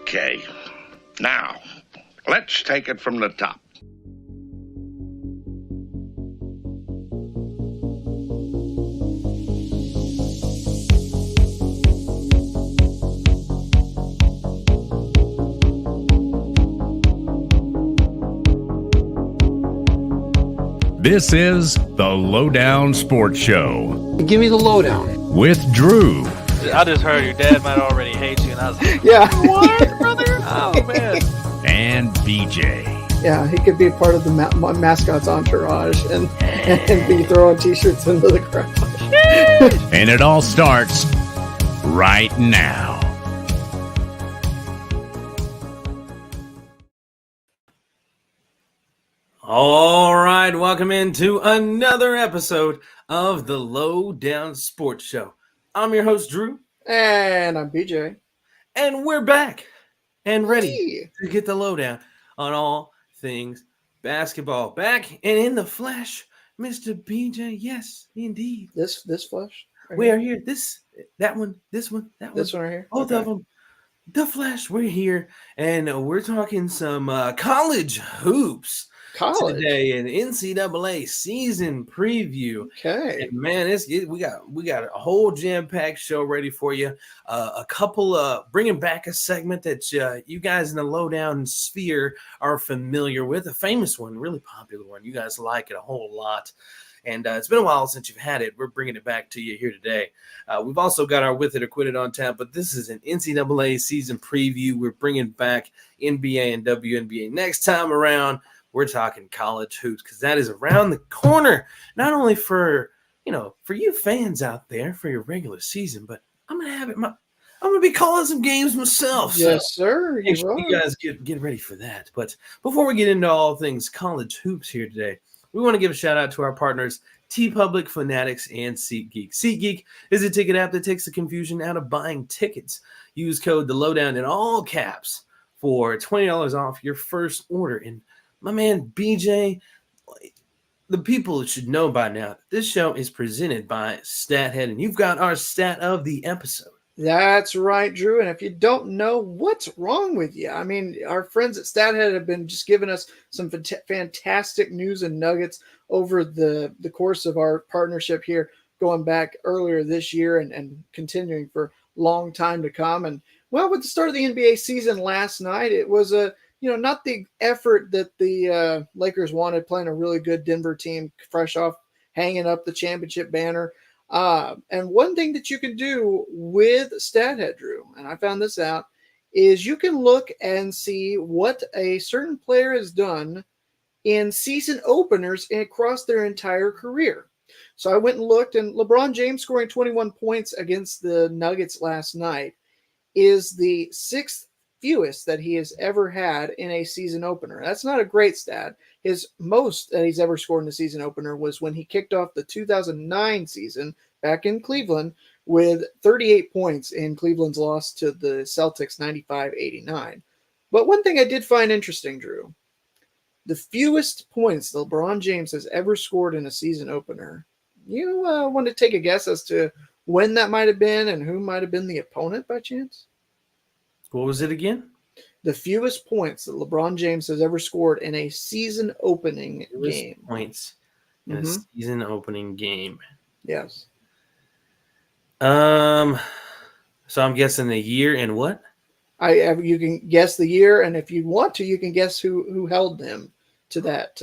Okay. Now, let's take it from the top. This is the Lowdown Sports Show. Give me the lowdown. With Drew. I just heard your dad might already hate you, and I was like, Yeah. what, brother? Oh, man. And BJ. Yeah, he could be part of the mascot's entourage and be throwing T-shirts into the crowd. And it all starts right now. All right, welcome into another episode of the Lowdown Sports Show. I'm your host, Drew. And I'm BJ. And we're back and ready to get the lowdown on all things basketball. Back and in the flesh, Mr. BJ. Yes, indeed. This flesh? Right we are here. That one right here. Both of them. The flesh, we're here. And we're talking some college hoops. Today, an NCAA season preview. Okay, and man, we got a whole jam-packed show ready for you. A couple bringing back a segment that you guys in the Lowdown sphere are familiar with, a famous one, really popular one. You guys like it a whole lot, and it's been a while since you've had it. We're bringing it back to you here today. We've also got our With It or Quit It on tap, but this is an NCAA season preview. We're bringing back NBA and WNBA next time around. We're talking college hoops because that is around the corner, not only for you fans out there for your regular season, but I'm gonna be calling some games myself. Yes, sir. You guys get ready for that. But before we get into all things college hoops here today, we want to give a shout out to our partners, TeePublic, Fanatics, and SeatGeek. SeatGeek is a ticket app that takes the confusion out of buying tickets. Use code THELOWDOWN in all caps for $20 off your first order. And my man, BJ, the people should know by now that this show is presented by StatHead, and you've got our stat of the episode. That's right, Drew. And if you don't know, what's wrong with you? I mean, our friends at StatHead have been just giving us some fantastic news and nuggets over the course of our partnership here, going back earlier this year and continuing for a long time to come. And, well, with the start of the NBA season last night, it was not the effort that the Lakers wanted, playing a really good Denver team, fresh off hanging up the championship banner. And one thing that you can do with StatHead, Drew, and I found this out, is you can look and see what a certain player has done in season openers across their entire career. So I went and looked, and LeBron James scoring 21 points against the Nuggets last night is the sixth fewest that he has ever had in a season opener. That's not a great stat. His most that he's ever scored in a season opener was when he kicked off the 2009 season back in Cleveland with 38 points in Cleveland's loss to the Celtics 95-89. But one thing I did find interesting, Drew, the fewest points LeBron James has ever scored in a season opener. You want to take a guess as to when that might have been and who might have been the opponent by chance? What was it again? The fewest points that LeBron James has ever scored in a season opening game. Points in a season opening game. Yes. So I'm guessing the year and what? You can guess the year, and if you want to, you can guess who held them to that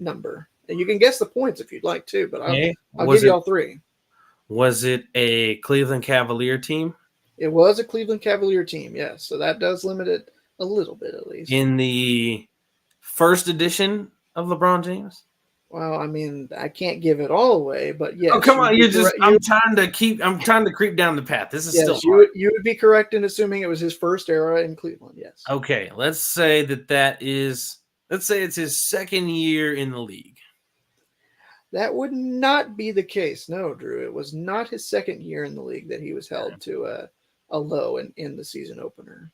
number. And you can guess the points if you'd like to, but I'll give you all three. Was it a Cleveland Cavalier team? It was a Cleveland Cavalier team, yes. So that does limit it a little bit, at least. In the first edition of LeBron James? Well, I mean, I can't give it all away, but yes. Oh, come on! I'm trying to creep down the path. This is still hard. You would be correct in assuming it was his first era in Cleveland. Yes. Okay, let's say let's say it's his second year in the league. That would not be the case. No, Drew. It was not his second year in the league that he was held to a low in the season opener.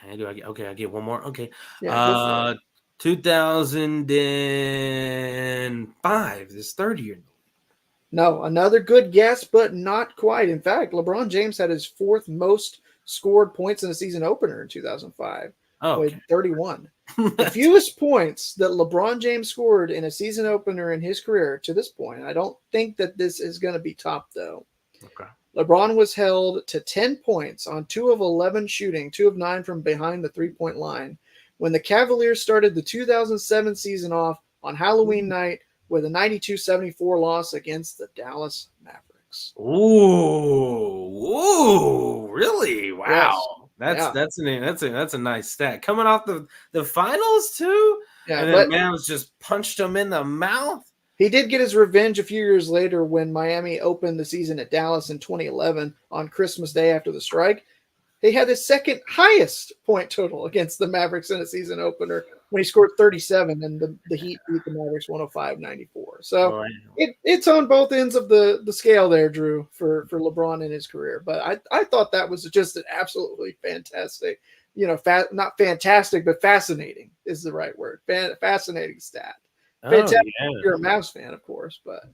Okay, I get one more. Okay. Yeah, 2005, his third year. No, another good guess, but not quite. In fact, LeBron James had his fourth most scored points in a season opener in 2005 with Okay. 31. The fewest points that LeBron James scored in a season opener in his career to this point. I don't think that this is going to be topped, though. Okay. LeBron was held to 10 points on 2 of 11 shooting, 2 of 9 from behind the three-point line, when the Cavaliers started the 2007 season off on Halloween night with a 92-74 loss against the Dallas Mavericks. Ooh, really? Wow. Yes. That's a nice stat. Coming off the finals too? Yeah, and then Mavs just punched him in the mouth. He did get his revenge a few years later when Miami opened the season at Dallas in 2011 on Christmas Day after the strike. He had his second highest point total against the Mavericks in a season opener when he scored 37, and the Heat beat the Mavericks 105-94. So it's on both ends of the scale there, Drew, for LeBron in his career. But I thought that was just an absolutely fantastic, not fantastic, but fascinating is the right word. Fascinating stat. Fantastic. Yeah. You're a Mavs fan, of course, but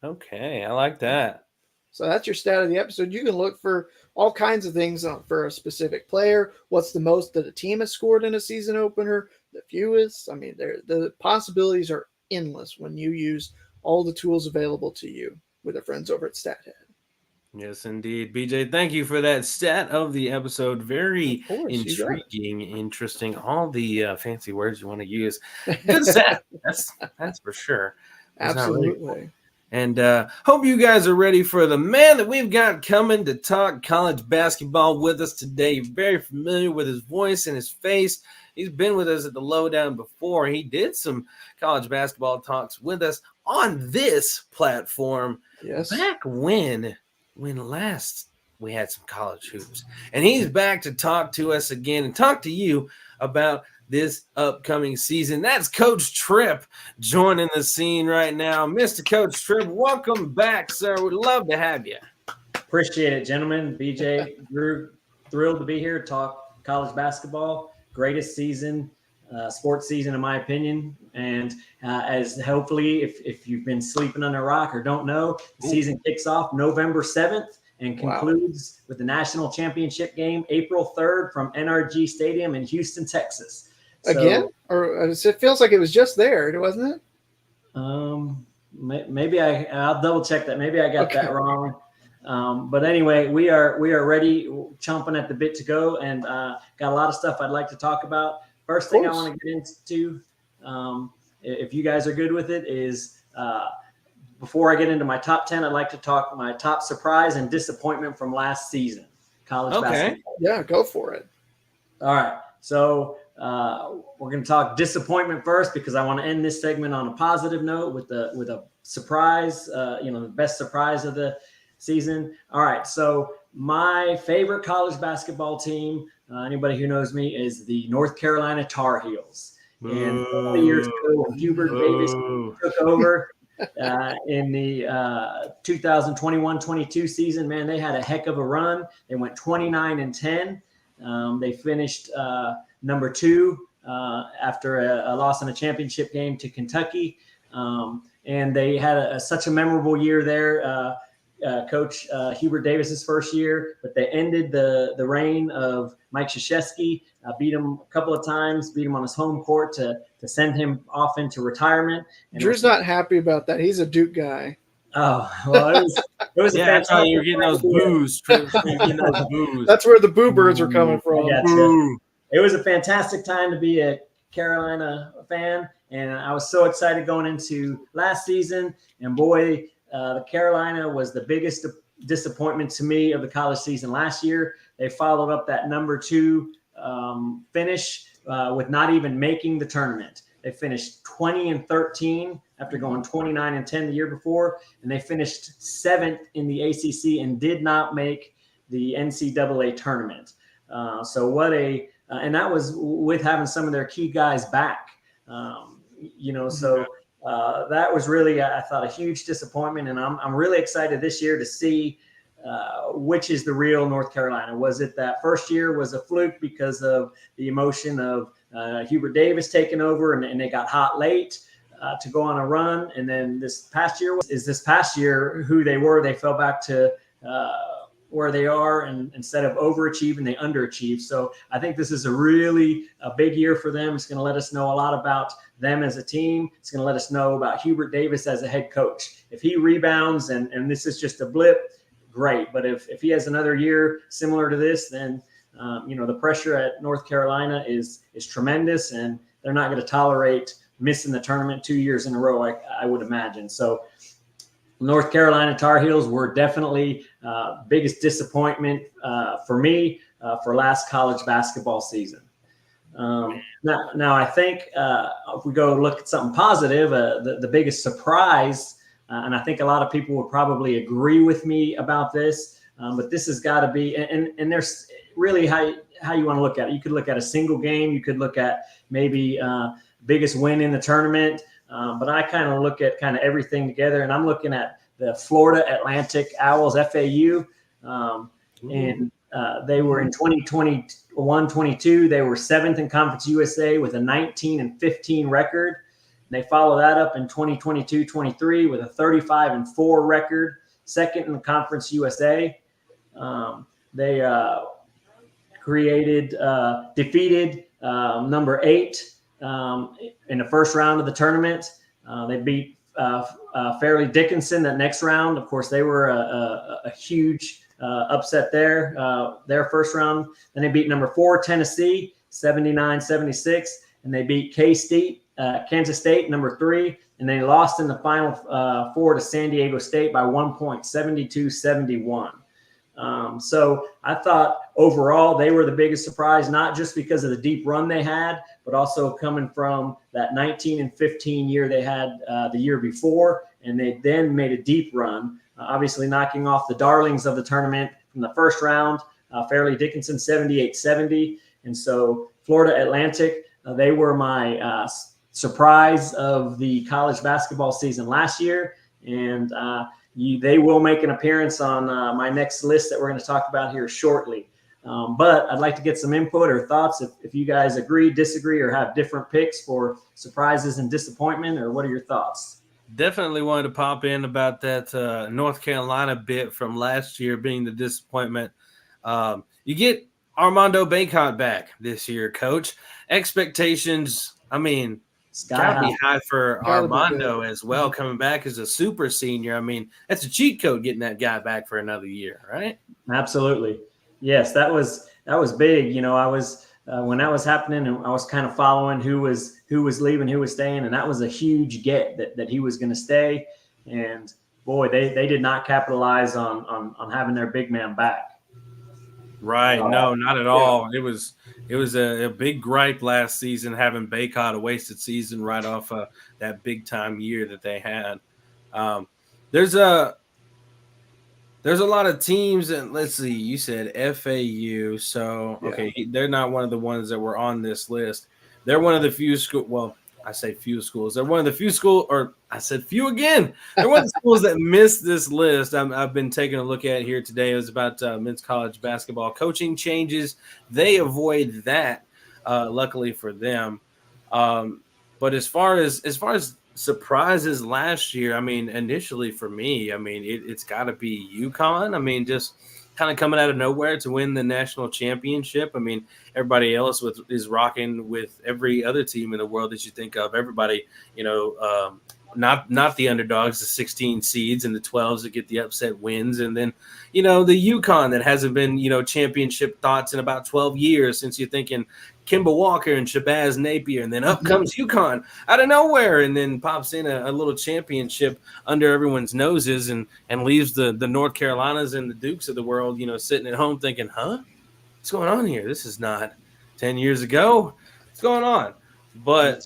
okay, I like that. So that's your stat of the episode. You can look for all kinds of things for a specific player. What's the most that a team has scored in a season opener? The fewest. I mean, the possibilities are endless when you use all the tools available to you with our friends over at StatHead. Yes, indeed. BJ, thank you for that stat of the episode. Very intriguing, interesting. All the fancy words you want to use. Good stat. That's for sure. Absolutely. And hope you guys are ready for the man that we've got coming to talk college basketball with us today. You're very familiar with his voice and his face. He's been with us at the Lowdown before. He did some college basketball talks with us on this platform. Yes. Back when last we had some college hoops. And he's back to talk to us again and talk to you about this upcoming season. That's Coach Tripp joining the scene right now. Mr. Coach Tripp, welcome back, sir. We'd love to have you. Appreciate it, gentlemen. BJ, Drew, thrilled to be here to talk college basketball. Greatest season, sports season, in my opinion. And as hopefully, if you've been sleeping on a rock or don't know, the season kicks off November 7th and concludes with the national championship game April 3rd from NRG Stadium in Houston, Texas. Again? Or it feels like it was just there, wasn't it? Maybe I'll double check that. Maybe I got that wrong. But anyway, we are ready, chomping at the bit to go, and got a lot of stuff I'd like to talk about. First thing I want to get into, if you guys are good with it, is before I get into my top 10, I'd like to talk my top surprise and disappointment from last season, college basketball. Yeah, go for it. All right. So we're going to talk disappointment first because I want to end this segment on a positive note with a surprise, the best surprise of the season. All right. So my favorite college basketball team, anybody who knows me, is the North Carolina Tar Heels. And 4 years ago, when Hubert Davis took over in the 2021-22 season, man, they had a heck of a run. They went 29-10. They finished number 2 after a loss in a championship game to Kentucky. And they had such a memorable year there. Coach Hubert Davis's first year, but they ended the reign of Mike Krzyzewski, beat him a couple of times, beat him on his home court to send him off into retirement. And Drew's not happy about that. He's a Duke guy. Oh, well, it was a that's how you're getting those boos. That's where the boo birds are coming from. It was a fantastic time to be a Carolina fan, and I was so excited going into last season. And boy, the Carolina was the biggest disappointment to me of the college season last year. They followed up that number 2 finish with not even making the tournament. They finished 20-13 after going 29-10 the year before, and they finished 7th in the ACC and did not make the NCAA tournament. So what and that was with having some of their key guys back. So that was really, I thought, a huge disappointment, and I'm really excited this year to see which is the real North Carolina. Was it that first year was a fluke because of the emotion of Hubert Davis taking over and they got hot late to go on a run, and then this past year who they were. They fell back to where they are, and instead of overachieving, they underachieve. So I think this is a big year for them. It's going to let us know a lot about them as a team. It's going to let us know about Hubert Davis as a head coach. If he rebounds and this is just a blip, great. But if he has another year similar to this, then the pressure at North Carolina is tremendous, and they're not going to tolerate missing the tournament 2 years in a row, I would imagine. So North Carolina Tar Heels were definitely biggest disappointment for me for last college basketball season. Now I think if we go look at something positive, the biggest surprise, and I think a lot of people would probably agree with me about this, but this has got to be, and there's really how you want to look at it. You could look at a single game. You could look at maybe biggest win in the tournament. But I kind of look at kind of everything together, and I'm looking at the Florida Atlantic Owls, FAU, and they were in 2021-22. They were 7th in Conference USA with a 19-15 record. And they follow that up in 2022-23 with a 35-4 record, 2nd in the Conference USA. They defeated number 8 in the first round of the tournament. They beat Fairleigh Dickinson that next round. Of course, they were a huge upset there, their first round. Then they beat number 4 Tennessee 79-76, and they beat Kansas State number 3, and they lost in the final 4 to San Diego State by 1 point, 72-71. So I thought overall they were the biggest surprise, not just because of the deep run they had, but also coming from that 19-15 year they had the year before, and they then made a deep run, obviously knocking off the darlings of the tournament from the first round, Fairleigh Dickinson 78-70. And so Florida Atlantic, they were my surprise of the college basketball season last year, and they will make an appearance on my next list that we're going to talk about here shortly. But I'd like to get some input or thoughts if you guys agree, disagree, or have different picks for surprises and disappointment, or what are your thoughts? Definitely wanted to pop in about that North Carolina bit from last year being the disappointment. You get Armando Bacot back this year, Coach. Expectations, I mean, gotta be high for Armando as well, coming back as a super senior. I mean, that's a cheat code getting that guy back for another year, right? Absolutely. Yes, that was big. I was when that was happening, and I was kind of following who was leaving, who was staying, and that was a huge get that he was going to stay. And boy, they did not capitalize on having their big man back. Right. No, not at all. It was a big gripe last season having Bacot, a wasted season right off that big time year that they had. There's a lot of teams, and let's see, you said FAU. So, okay, they're not one of the ones that were on this list. They're one of the few I say few schools. They're one of the few or I said few again. They're one of the schools that missed this list. I've been taking a look at it here today. It was about men's college basketball coaching changes. They avoid that, luckily for them. But as far as surprises last year, I mean, initially for me, I mean, it's got to be UConn. I mean, just kind of coming out of nowhere to win the national championship. I mean, everybody else is rocking with every other team in the world that you think of. Everybody, not the underdogs, the 16 seeds and the 12s that get the upset wins. And then, the UConn that hasn't been, championship thoughts in about 12 years since you're thinking Kemba Walker and Shabazz Napier. And then up comes UConn out of nowhere and then pops in a little championship under everyone's noses and leaves the North Carolinas and the Dukes of the world, sitting at home thinking, what's going on here? This is not 10 years ago. What's going on? But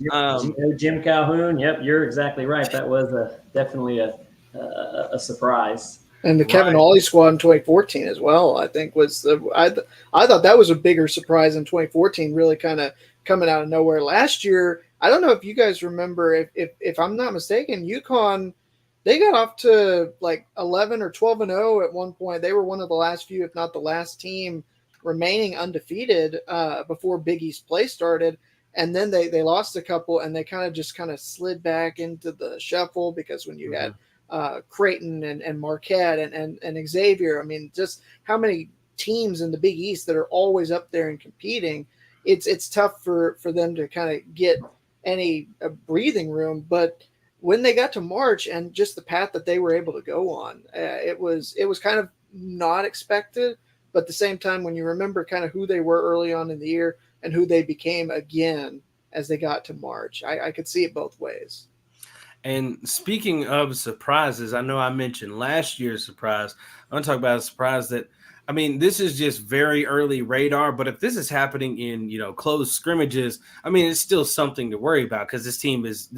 Jim Calhoun, yep, you're exactly right. That was definitely a surprise. And the Kevin Hawley squad in 2014 as well, I think was I thought that was a bigger surprise in 2014, really kind of coming out of nowhere. Last year, I don't know if you guys remember, if I'm not mistaken, UConn, they got off to like 11 or 12-0 at one point. They were one of the last few, if not the last team remaining undefeated before Big East play started. And then they lost a couple, and they kind of slid back into the shuffle because when you had Creighton and Marquette and Xavier. I mean, just how many teams in the Big East that are always up there and competing. It's tough for them to kind of get any breathing room. But when they got to March and just the path that they were able to go on, it was kind of not expected. But at the same time, when you remember kind of who they were early on in the year and who they became again as they got to March, I could see it both ways. And speaking of surprises, I know I mentioned last year's surprise. I'm going to talk about a surprise that, I mean, this is just very early radar, but if this is happening in, closed scrimmages, I mean, it's still something to worry about because this team is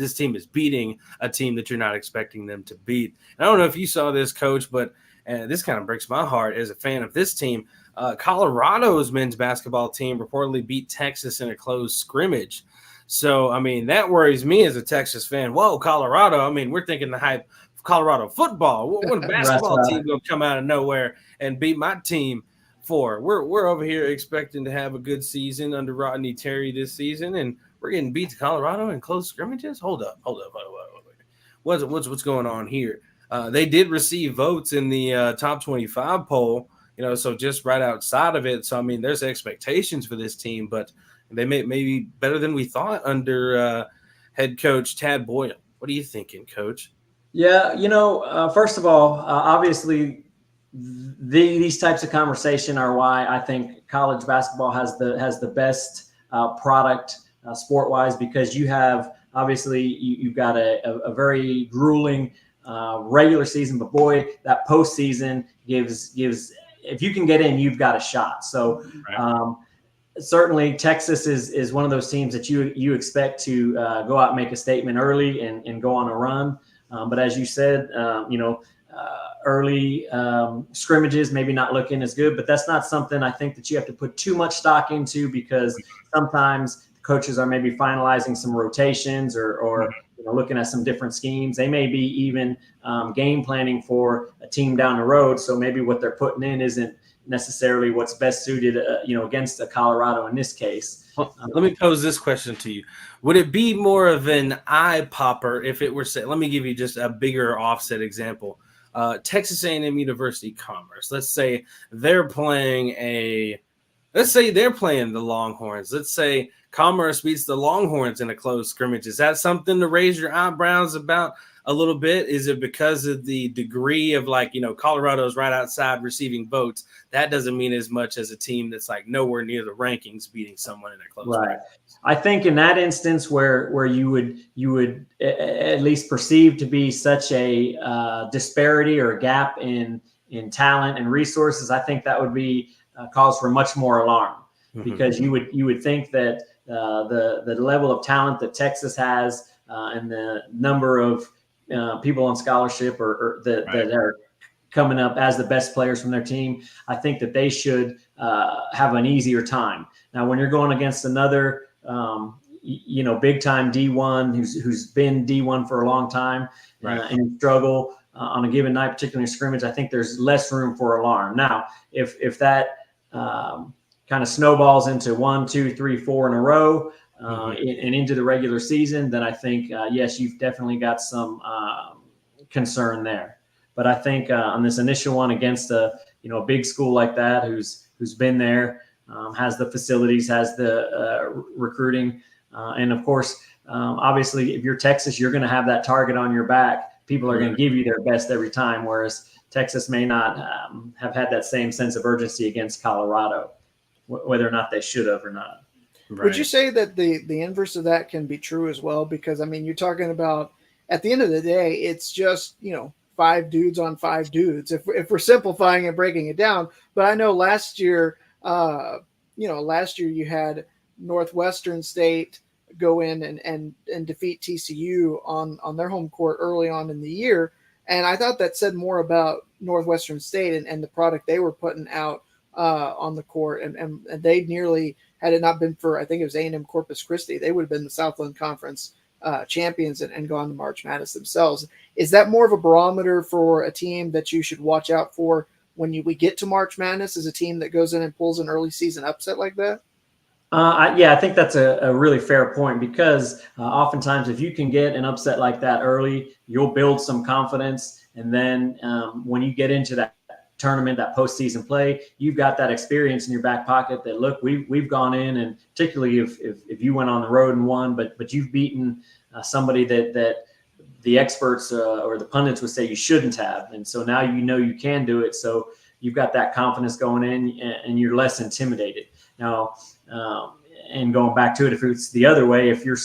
beating a team that you're not expecting them to beat. And I don't know if you saw this, Coach, but this kind of breaks my heart as a fan of this team. Colorado's men's basketball team reportedly beat Texas in a closed scrimmage. So, I mean, that worries me as a Texas fan. Whoa, Colorado. I mean, we're thinking the hype of Colorado football. What a basketball team going to come out of nowhere and beat my team for? We're over here expecting to have a good season under Rodney Terry this season, and we're getting beat to Colorado in close scrimmages? Hold up. What's going on here? They did receive votes in the top 25 poll, so just right outside of it. So, I mean, there's expectations for this team, but they may be better than we thought under head coach Tad Boyle. What are you thinking, Coach? Yeah, first of all, obviously these types of conversation are why I think college basketball has the best product sport-wise, because you have obviously you've got a very grueling regular season, but boy, that postseason gives if you can get in, you've got a shot. So. Right. Certainly, Texas is one of those teams that you expect to go out and make a statement early and go on a run. But as you said, early scrimmages maybe not looking as good. But that's not something I think that you have to put too much stock into, because sometimes coaches are maybe finalizing some rotations or looking at some different schemes. They may be even game planning for a team down the road. So maybe what they're putting in isn't necessarily what's best suited, against the Colorado in this case. Well, let me pose this question to you. Would it be more of an eye popper if it were, let me give you just a bigger offset example. Texas A&M University Commerce. Let's say they're playing the Longhorns. Let's say Commerce beats the Longhorns in a closed scrimmage. Is that something to raise your eyebrows about a little bit? Is it because of the degree of Colorado's right outside receiving votes? That doesn't mean as much as a team that's nowhere near the rankings beating someone in a close right. I think in that instance where you would at least perceive to be such a disparity or a gap in talent and resources, I think that would be cause for much more alarm, because you would think that the level of talent that Texas has and the number of people on scholarship or that are coming up as the best players from their team, I think that they should have an easier time. Now, when you're going against another, big time D1 who's been D1 for a long time, and you struggle on a given night, particularly in scrimmage, I think there's less room for alarm. Now, if that kind of snowballs into 1, 2, 3, 4 in a row, and into the regular season, then I think, yes, you've definitely got some concern there. But I think on this initial one against a big school like that, who's been there, has the facilities, has the recruiting, and of course, obviously, if you're Texas, you're going to have that target on your back. People are going to give you their best every time, whereas Texas may not have had that same sense of urgency against Colorado, whether or not they should have or not. Right. Would you say that the inverse of that can be true as well? Because, I mean, you're talking about, at the end of the day, it's just, 5 dudes on 5 dudes, if we're simplifying and breaking it down. But I know last year you had Northwestern State go in and defeat TCU on their home court early on in the year. And I thought that said more about Northwestern State and the product they were putting out on the court. And they nearly, had it not been for, I think it was A&M Corpus Christi, they would have been the Southland Conference champions and gone to March Madness themselves. Is that more of a barometer for a team that you should watch out for when we get to March Madness, as a team that goes in and pulls an early season upset like that? I think that's a really fair point, because oftentimes if you can get an upset like that early, you'll build some confidence. And then when you get into that tournament, that postseason play, you've got that experience in your back pocket that, look, we've gone in, and particularly if you went on the road and won, but you've beaten somebody that the experts or the pundits would say you shouldn't have. And so now you can do it. So you've got that confidence going in, and you're less intimidated. Now, and going back to it, if it's the other way, if you're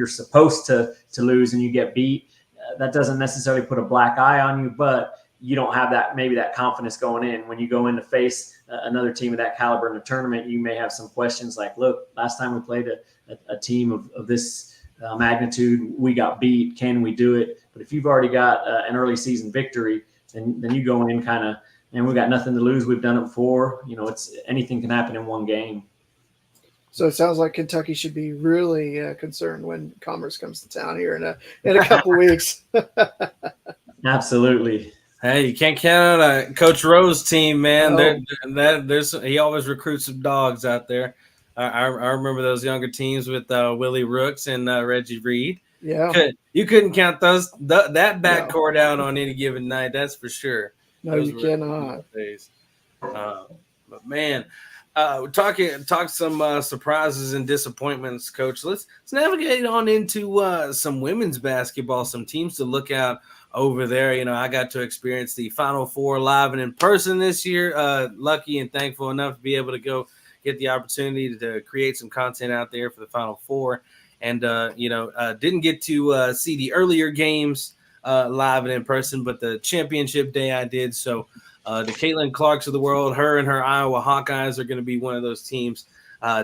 supposed to lose and you get beat, that doesn't necessarily put a black eye on you, but you don't have that confidence going in. When you go in to face another team of that caliber in a tournament, you may have some questions like, look, last time we played a team of this magnitude, we got beat. Can we do it? But if you've already got an early season victory, then you go in kind of, and we've got nothing to lose. We've done it before. It's anything can happen in one game. So it sounds like Kentucky should be really concerned when Commerce comes to town here in a couple weeks. Absolutely. Hey, you can't count on Coach Rowe's team, man. Oh. He always recruits some dogs out there. I remember those younger teams with Willie Rooks and Reggie Reed. Yeah, you couldn't count that backcourt out on any given night. That's for sure. No, you cannot. But man, talk some surprises and disappointments, Coach. Let's navigate on into some women's basketball, some teams to look out over there. I got to experience the Final Four live and in person this year. Lucky and thankful enough to be able to go get the opportunity to create some content out there for the Final Four. And, didn't get to see the earlier games live and in person, but the championship day I did. So the Caitlin Clarks of the world, her and her Iowa Hawkeyes are going to be one of those teams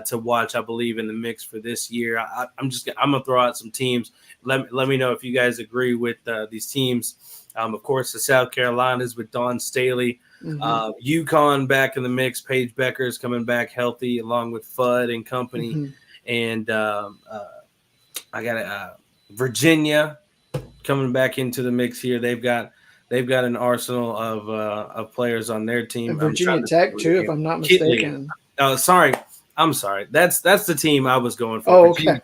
to watch, I believe, in the mix for this year. I'm going to throw out some teams. Let me know if you guys agree with these teams. Of course, the South Carolinas with Dawn Staley. UConn back in the mix. Paige Becker's coming back healthy along with Fudd and company. And I got Virginia coming back into the mix here. They've got an arsenal of players on their team. And Virginia Tech too, if I'm not mistaken. Oh, sorry. I'm sorry. That's the team I was going for. Oh, okay.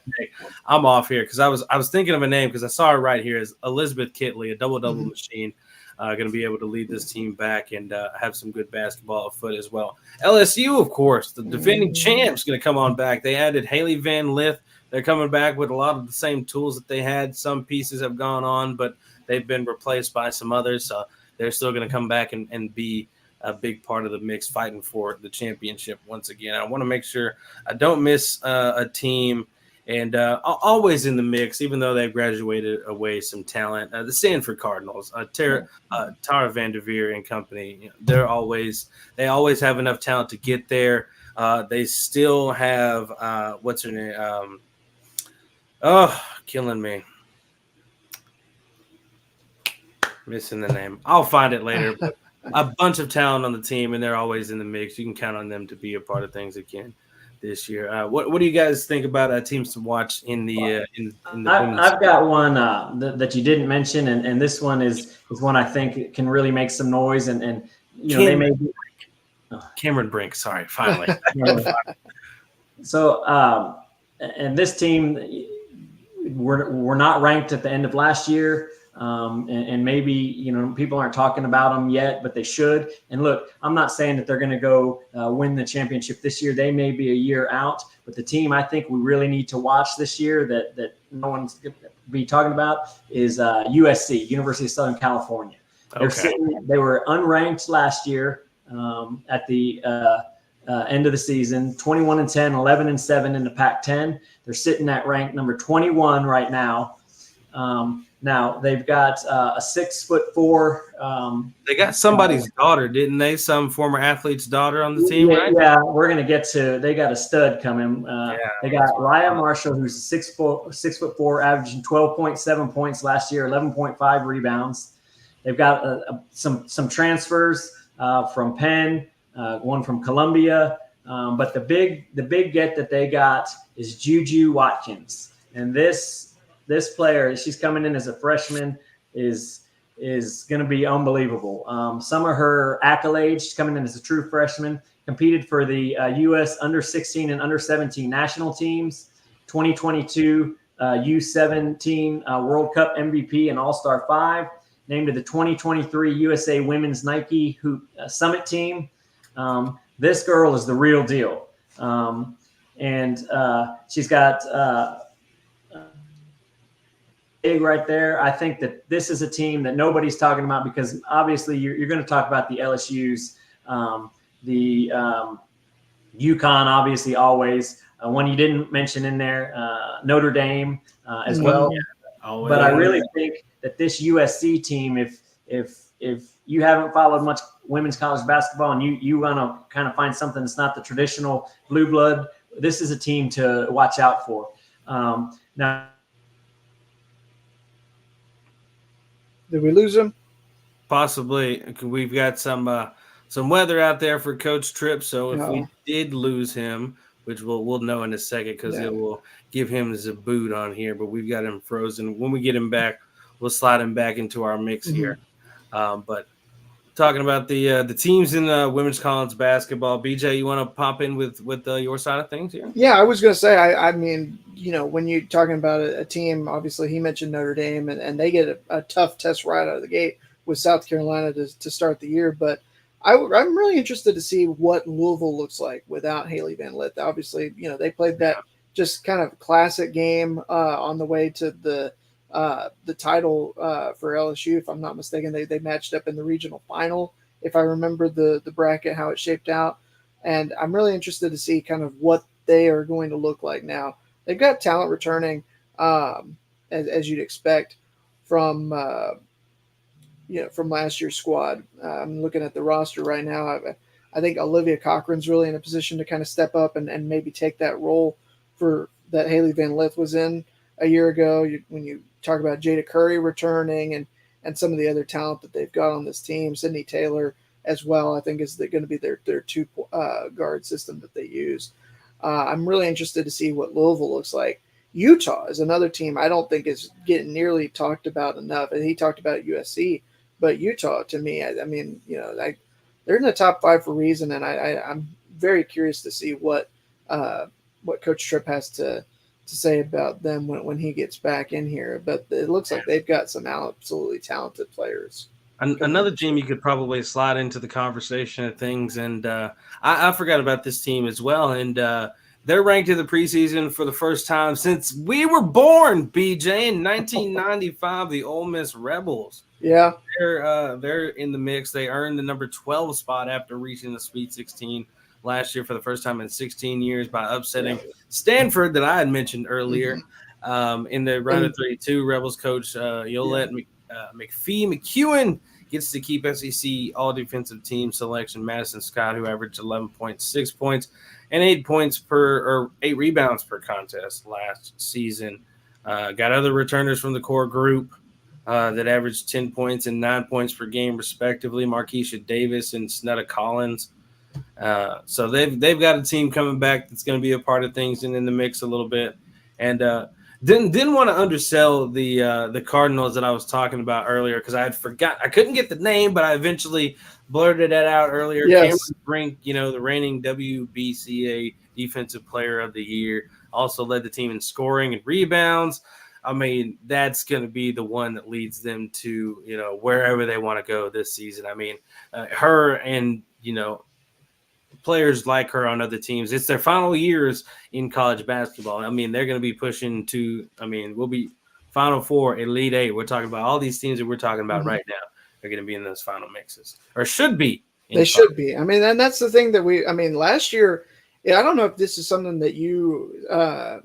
I'm off here because I was thinking of a name because I saw her right here is Elizabeth Kitley, a double machine, going to be able to lead this team back and have some good basketball afoot as well. LSU, of course, the defending champs, going to come on back. They added Haley Van Lith. They're coming back with a lot of the same tools that they had. Some pieces have gone on, but they've been replaced by some others. So they're still going to come back and be a big part of the mix, fighting for the championship once again. I want to make sure I don't miss a team, and always in the mix, even though they've graduated away some talent. The Stanford Cardinals, Tara Vanderveer and company, they always have enough talent to get there. They still have what's her name? Killing me. Missing the name. I'll find it later. But a bunch of talent on the team, and they're always in the mix. You can count on them to be a part of things again this year. What do you guys think about teams to watch in the I've got one that you didn't mention, and this one is one I think can really make some noise, and they may be Cameron Brink. Sorry, finally. So and this team we're not ranked at the end of last year. And maybe, people aren't talking about them yet, but they should. And look, I'm not saying that they're going to go win the championship this year. They may be a year out, but the team I think we really need to watch this year that no one's going to be talking about is USC, University of Southern California. They were unranked last year at the end of the season, 21-10, 11-7 in the Pac-10. They're sitting at rank number 21 right now. Now they've got a 6'4". They got somebody's daughter, didn't they? Some former athlete's daughter on the team, right? Yeah, we're gonna get to. They got a stud coming. They got Raya Marshall, who's 6'4", averaging 12.7 points last year, 11.5 rebounds. They've got some transfers from Penn, one from Columbia, but the big get that they got is Juju Watkins, and this player, she's coming in as a freshman, is going to be unbelievable. Some of her accolades, she's coming in as a true freshman, competed for the U.S. under-16 and under-17 national teams, 2022 U17 World Cup MVP and All-Star 5. named to the 2023 USA Women's Nike Summit Team. This girl is the real deal. And she's got big right there. I think that this is a team that nobody's talking about because obviously you're going to talk about the LSU's, the UConn, obviously always. One you didn't mention in there, Notre Dame as well. Yeah, but I really think that this USC team, if you haven't followed much women's college basketball and you want to kind of find something that's not the traditional blue blood, this is a team to watch out for. Now, did we lose him? Possibly. We've got some weather out there for Coach Tripp, so if we did lose him, which we'll know in a second because it will give him the boot on here, but we've got him frozen. When we get him back, we'll slide him back into our mix here. But talking about the teams in women's college basketball, BJ, you want to pop in with your side of things here? Yeah, I was going to say, I mean, when you're talking about a team, obviously he mentioned Notre Dame, and they get a tough test right out of the gate with South Carolina to start the year. But I'm really interested to see what Louisville looks like without Haley Van Lith. Obviously, they played that just kind of classic game on the way to the title for LSU, if I'm not mistaken. They matched up in the regional final, if I remember the bracket, how it shaped out. And I'm really interested to see kind of what they are going to look like now. They've got talent returning, as you'd expect from last year's squad. I'm looking at the roster right now. I think Olivia Cochran's really in a position to kind of step up and maybe take that role for that Haley Van Lith was in a year ago. When you talk about Jada Curry returning and some of the other talent that they've got on this team, Sydney Taylor as well, I think is going to be their two guard system that they use. I'm really interested to see what Louisville looks like. Utah is another team I don't think is getting nearly talked about enough. And he talked about USC, but Utah, to me, I mean, they're in the top 5 for a reason, and I'm very curious to see what Coach Tripp has to say about them when he gets back in here. But it looks like they've got some absolutely talented players. Another team you could probably slide into the conversation of things, and I forgot about this team as well, and they're ranked in the preseason for the first time since we were born, BJ, in 1995, the Ole Miss Rebels. Yeah. They're in the mix. They earned the number 12 spot after reaching the Sweet 16 last year for the first time in 16 years by upsetting Stanford that I had mentioned earlier in the round of 32. Rebels coach Yolette McEwen gets to keep SEC all-defensive team selection Madison Scott, who averaged 11.6 points and 8 rebounds per contest last season. Got other returners from the core group that averaged 10 points and 9 points per game, respectively, Markeisha Davis and Snetta Collins. So they've got a team coming back that's going to be a part of things and in the mix a little bit. And didn't want to undersell the Cardinals that I was talking about earlier because I had forgot. I couldn't get the name, but I eventually blurted that out earlier. Yes. Cameron Brink, the reigning WBCA Defensive Player of the Year, also led the team in scoring and rebounds. I mean, that's going to be the one that leads them to, wherever they want to go this season. I mean, her and, players like her on other teams, it's their final years in college basketball. I mean, they're going to be pushing we'll be Final Four, Elite Eight. We're talking about all these teams that we're talking about right now. They're going to be in those final mixes or should be. They should be. I mean, and that's the thing that last year, I don't know if this is something that you,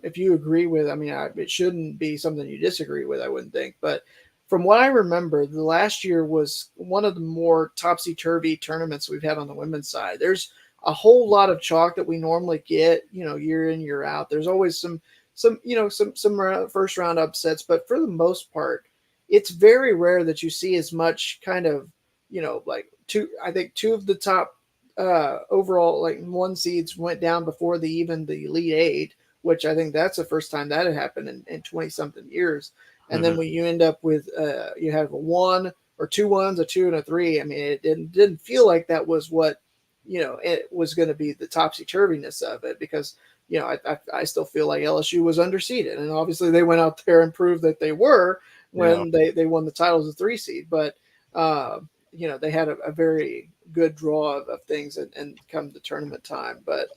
if you agree with. I mean, it shouldn't be something you disagree with, I wouldn't think. But from what I remember, the last year was one of the more topsy-turvy tournaments we've had on the women's side. There's a whole lot of chalk that we normally get, year in, year out. There's always some first round upsets, but for the most part, it's very rare that you see as much kind of, two of the top overall, one seeds went down before even the Elite Eight, which I think that's the first time that had happened in 20 something years. And then when you end up with, you have a 1 or 2 1s, a 2 and a 3. I mean, it didn't feel like that was what, it was going to be the topsy-turviness of it because, I still feel like LSU was underseeded. And obviously they went out there and proved that they were. when they won the title as a 3 seed. But they had a very good draw of things and come the tournament time. But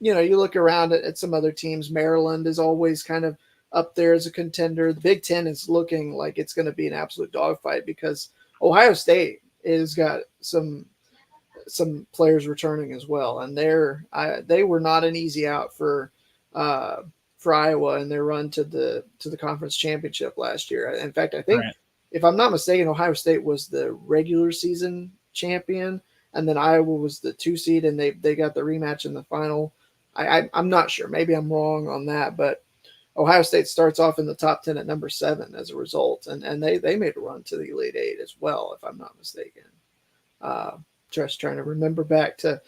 you look around at some other teams. Maryland is always kind of up there as a contender. The Big Ten is looking like it's going to be an absolute dogfight because Ohio State has got some players returning as well, and they were not an easy out for Iowa in their run to the conference championship last year. In fact, I think if I'm not mistaken, Ohio State was the regular season champion, and then Iowa was the 2 seed, and they got the rematch in the final. I'm not sure. Maybe I'm wrong on that, but Ohio State starts off in the top 10 at number 7 as a result, and they made a run to the Elite Eight as well, if I'm not mistaken. Just trying to remember back to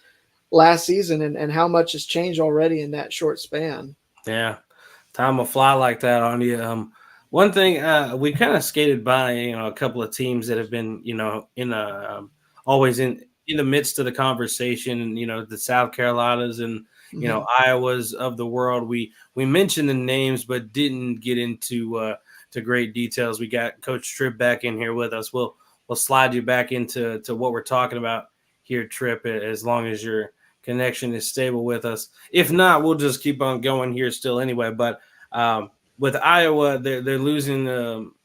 last season and how much has changed already in that short span. Yeah, time will fly like that on you. One thing we kind of skated by, a couple of teams that have been, always in the midst of the conversation, the South Carolinas and Iowas of the world. We mentioned the names, but didn't get into to great details. We got Coach Tripp back in here with us. We'll slide you back into what we're talking about here, Tripp, as long as your connection is stable with us. If not, we'll just keep on going here still anyway. But with Iowa, they're losing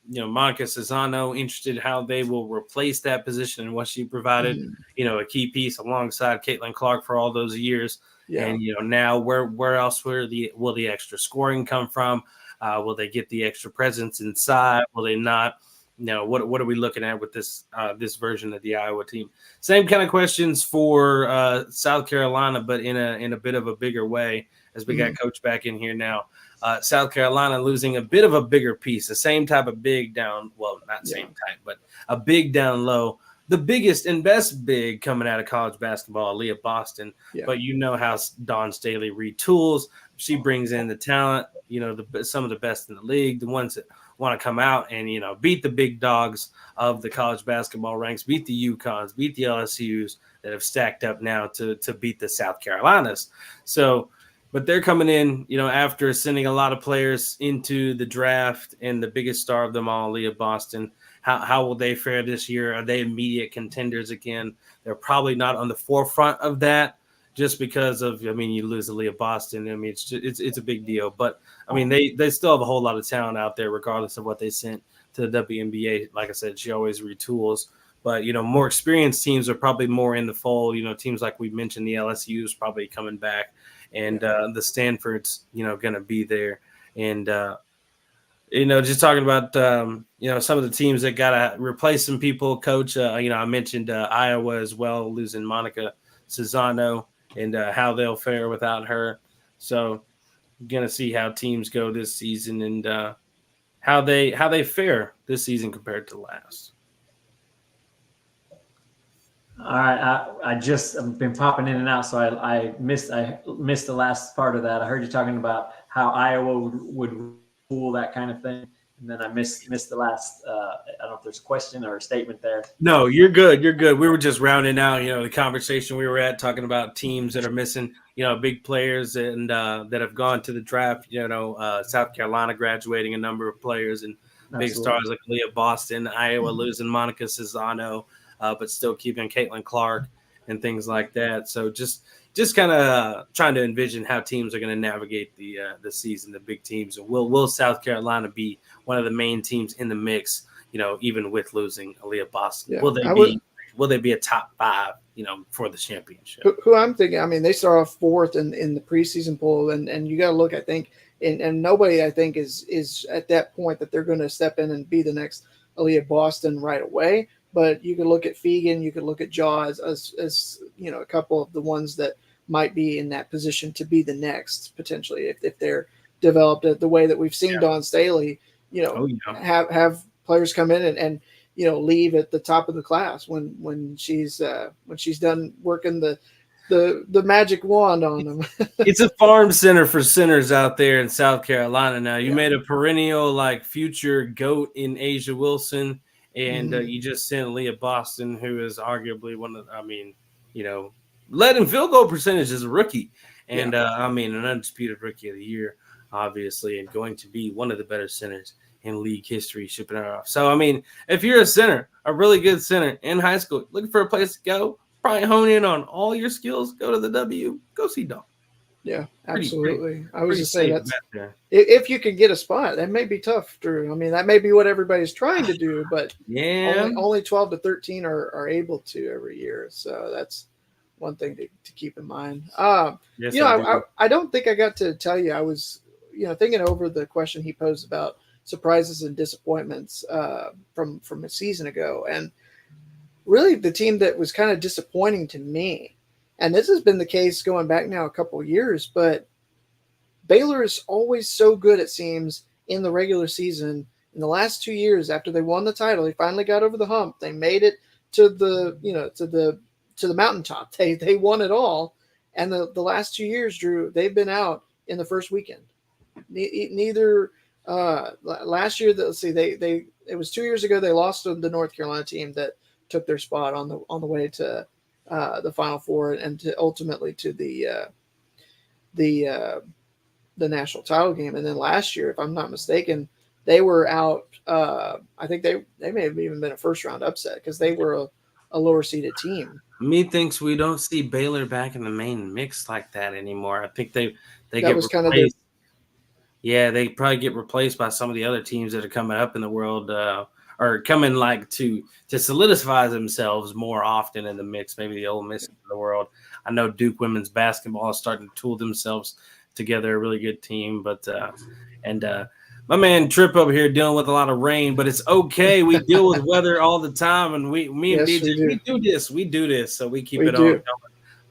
Monica Cesano. Interested how they will replace that position and what she provided, a key piece alongside Caitlin Clark for all those years. Yeah. And now where else will the extra scoring come from? Will they get the extra presence inside? Will they not? What are we looking at with this version of the Iowa team? Same kind of questions for South Carolina, but in a bit of a bigger way as we got Coach back in here now. South Carolina losing a bit of a bigger piece, the same type of big down, well, not same type, but a big down low. The biggest and best big coming out of college basketball, Aaliyah Boston. Yeah. But how Dawn Staley retools. She brings in the talent, some of the best in the league, the ones that want to come out and, beat the big dogs of the college basketball ranks, beat the UConns, beat the LSUs that have stacked up now to beat the South Carolinas. So, but they're coming in, after sending a lot of players into the draft, and the biggest star of them all, Leah Boston. How will they fare this year? Are they immediate contenders again? They're probably not on the forefront of that, just because of, you lose Aaliyah Boston. It's a big deal. But, they still have a whole lot of talent out there, regardless of what they sent to the WNBA. Like I said, she always retools. But, more experienced teams are probably more in the fold. Teams like we mentioned, the LSU is probably coming back. And the Stanford's, going to be there. And, just talking about, some of the teams that got to replace some people, Coach. I mentioned Iowa as well, losing Monica Cesano, and how they'll fare without her. So, going to see how teams go this season and how they fare this season compared to last. All right, I've been popping in and out, so I missed the last part of that. I heard you talking about how Iowa would rule that kind of thing, and then I missed the last. I don't know if there's a question or a statement there. No, you're good. You're good. We were just rounding out, the conversation we were at, talking about teams that are missing, big players and that have gone to the draft. South Carolina graduating a number of players and big stars like Leah Boston, Iowa losing Monica Cesano. But still keeping Caitlin Clark and things like that. So just kind of trying to envision how teams are going to navigate the season, the big teams. And will South Carolina be one of the main teams in the mix, even with losing Aaliyah Boston? Yeah. Will they be a top 5, for the championship? Who I'm thinking, they start off 4th in the preseason poll, and you got to look, I think, and nobody, I think, is at that point that they're going to step in and be the next Aaliyah Boston right away. But you could look at Fegan, you could look at Jaws as a couple of the ones that might be in that position to be the next, potentially, if they're developed the way that we've seen Dawn Staley, have players come in and leave at the top of the class when she's done working the magic wand on them. It's a farm center for sinners out there in South Carolina now. You made a perennial future GOAT in Asia Wilson. And you just sent Leah Boston, who is arguably one of, led in field goal percentage as a rookie. And, an undisputed rookie of the year, obviously, and going to be one of the better centers in league history shipping it off. So, I mean, if you're a center, a really good center in high school, looking for a place to go, probably hone in on all your skills, go to the W, go see Dom. Yeah, absolutely. I was Pretty just saying safe that's bet there. if you can get a spot, that may be tough, Drew. I mean, that may be what everybody's trying to do, but Yeah. only 12 to 13 are able to every year. So that's one thing to keep in mind. Yes, You know, I do. I don't think I got to tell you. I was, thinking over the question he posed about surprises and disappointments from a season ago, and really the team that was kind of disappointing to me, and this has been the case going back now a couple of years, but Baylor is always so good, it seems, in the regular season. In the last 2 years, after they won the title, they finally got over the hump. They made it to the to the mountaintop. They won it all, and the last 2 years, Drew, they've been out in the first weekend. Neither last year. Let's see, it was 2 years ago they lost to the North Carolina team that took their spot on the way to the Final Four and to ultimately to the national title game. And then last year, if I'm not mistaken, they were out. I think they may have even been a first round upset because they were a lower seeded team. Me thinks we don't see Baylor back in the main mix like that anymore. I think they That get was replaced. kind of Yeah, they probably get replaced by some of the other teams that are coming up in the world, or coming like to solidify themselves more often in the mix. Maybe the Ole Miss of the world. I know Duke women's basketball is starting to tool themselves together, a really good team. But my man Tripp over here dealing with a lot of rain, but it's okay. We deal with weather all the time, and me and Yes, DJ, we do this, so we keep it on going.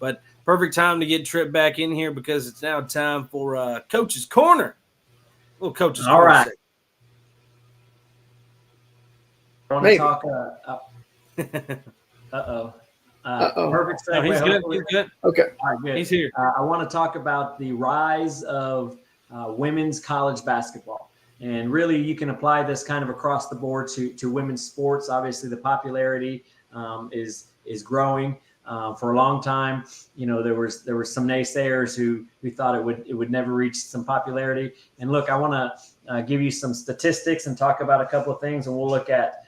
But perfect time to get Tripp back in here because it's now time for Coach's Corner. Well, Coach's All Corner. right. I want to Maybe. talk. Perfect No, segue. he's good. hopefully. He's good. Okay. All right, good. He's here. I want to talk about the rise of women's college basketball. And really, you can apply this kind of across the board to women's sports. Obviously, the popularity is growing. For a long time, there were some naysayers who thought it would never reach some popularity. And look, I want to give you some statistics and talk about a couple of things, and we'll look at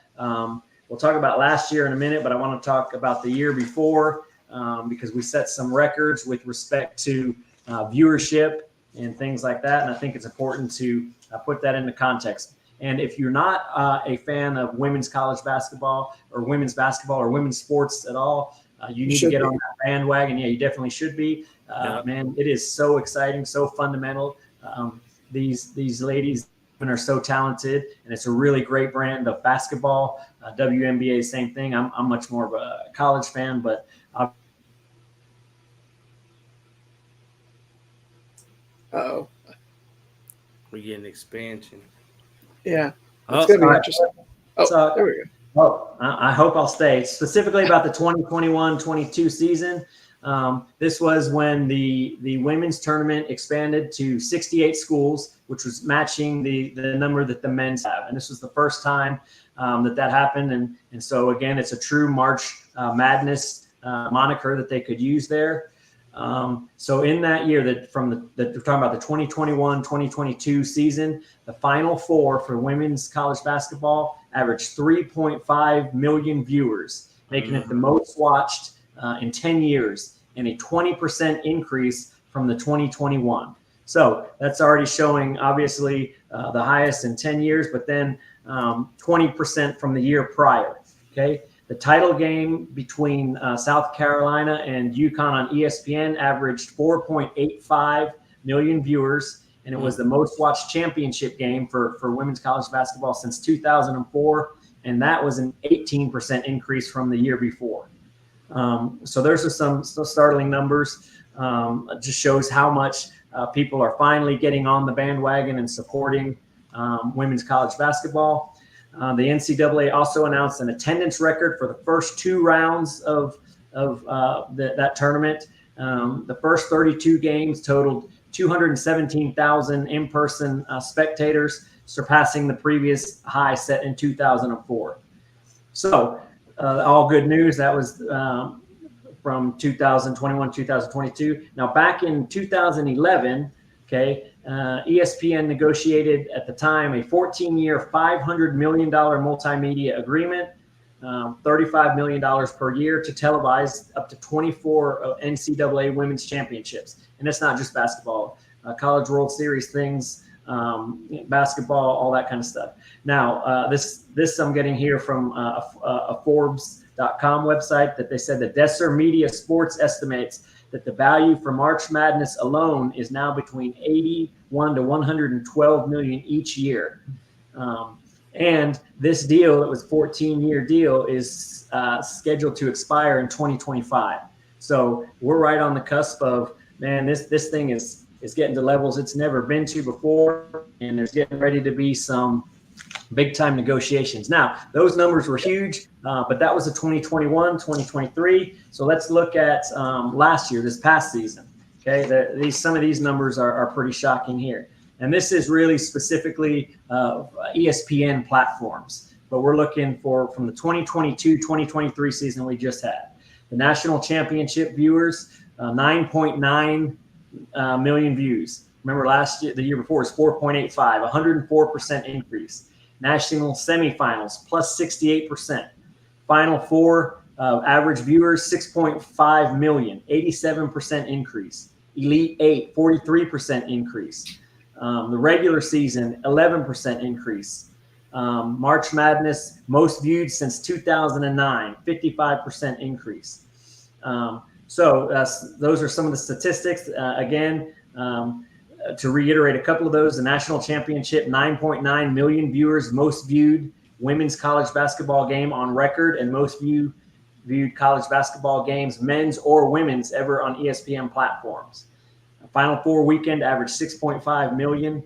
we'll talk about last year in a minute, but I want to talk about the year before because we set some records with respect to viewership and things like that. And I think it's important to put that into context. And if you're not a fan of women's college basketball or women's sports at all, you need to get on that bandwagon. Yeah, you definitely should be. Man, it is so exciting, so fundamental. These ladies are so talented, and it's a really great brand of basketball. WNBA, same thing. I'm much more of a college fan, but Uh-oh. We get an expansion. Yeah. Oh, It's going to be right. interesting. Oh, So- there we go. Well, I hope I'll stay. Specifically about the 2021-22 season. This was when the women's tournament expanded to 68 schools, which was matching the number that the men's have. And this was the first time that happened. And so, again, it's a true March Madness moniker that they could use there. So in that year that we're talking about the 2021-2022 season, the Final Four for women's college basketball averaged 3.5 million viewers, making it the most watched in 10 years and a 20% increase from the 2021. So that's already showing obviously the highest in 10 years, but then 20% from the year prior. Okay. The title game between South Carolina and UConn on ESPN averaged 4.85 million viewers, and it was the most watched championship game for women's college basketball since 2004, and that was an 18% increase from the year before. So there's some startling numbers. It just shows how much people are finally getting on the bandwagon and supporting women's college basketball. The NCAA also announced an attendance record for the first two rounds of that tournament. The first 32 games totaled 217,000 in-person spectators, surpassing the previous high set in 2004. So all good news. That was from 2021, 2022. Now back in 2011, okay, ESPN negotiated at the time a 14-year, $500 million multimedia agreement, $35 million per year to televise up to 24 NCAA women's championships. And it's not just basketball, College World Series things, basketball, all that kind of stuff. Now, this I'm getting here from a Forbes.com website that they said that Desser Media Sports estimates that the value for March Madness alone is now between 81 to 112 million each year. And this deal, that was a 14-year deal, is scheduled to expire in 2025. So we're right on the cusp of, man, this thing is getting to levels it's never been to before, and there's getting ready to be some big-time negotiations. Now, those numbers were huge, but that was a 2021, 2023. So let's look at last year, this past season. Okay, some of these numbers are pretty shocking here. And this is really specifically ESPN platforms. But we're looking for from the 2022-2023 season we just had. The national championship viewers, 9.9 million views. Remember last year, the year before, was 4.85, 104% increase. National semifinals, plus 68%. Final four average viewers, 6.5 million, 87% increase. Elite Eight, 43% increase. The regular season, 11% increase. March Madness, most viewed since 2009, 55% increase. So those are some of the statistics. Again, to reiterate a couple of those, the national championship, 9.9 million viewers, most viewed women's college basketball game on record, and most viewed college basketball games, men's or women's, ever on ESPN platforms. Final Four weekend averaged 6.5 million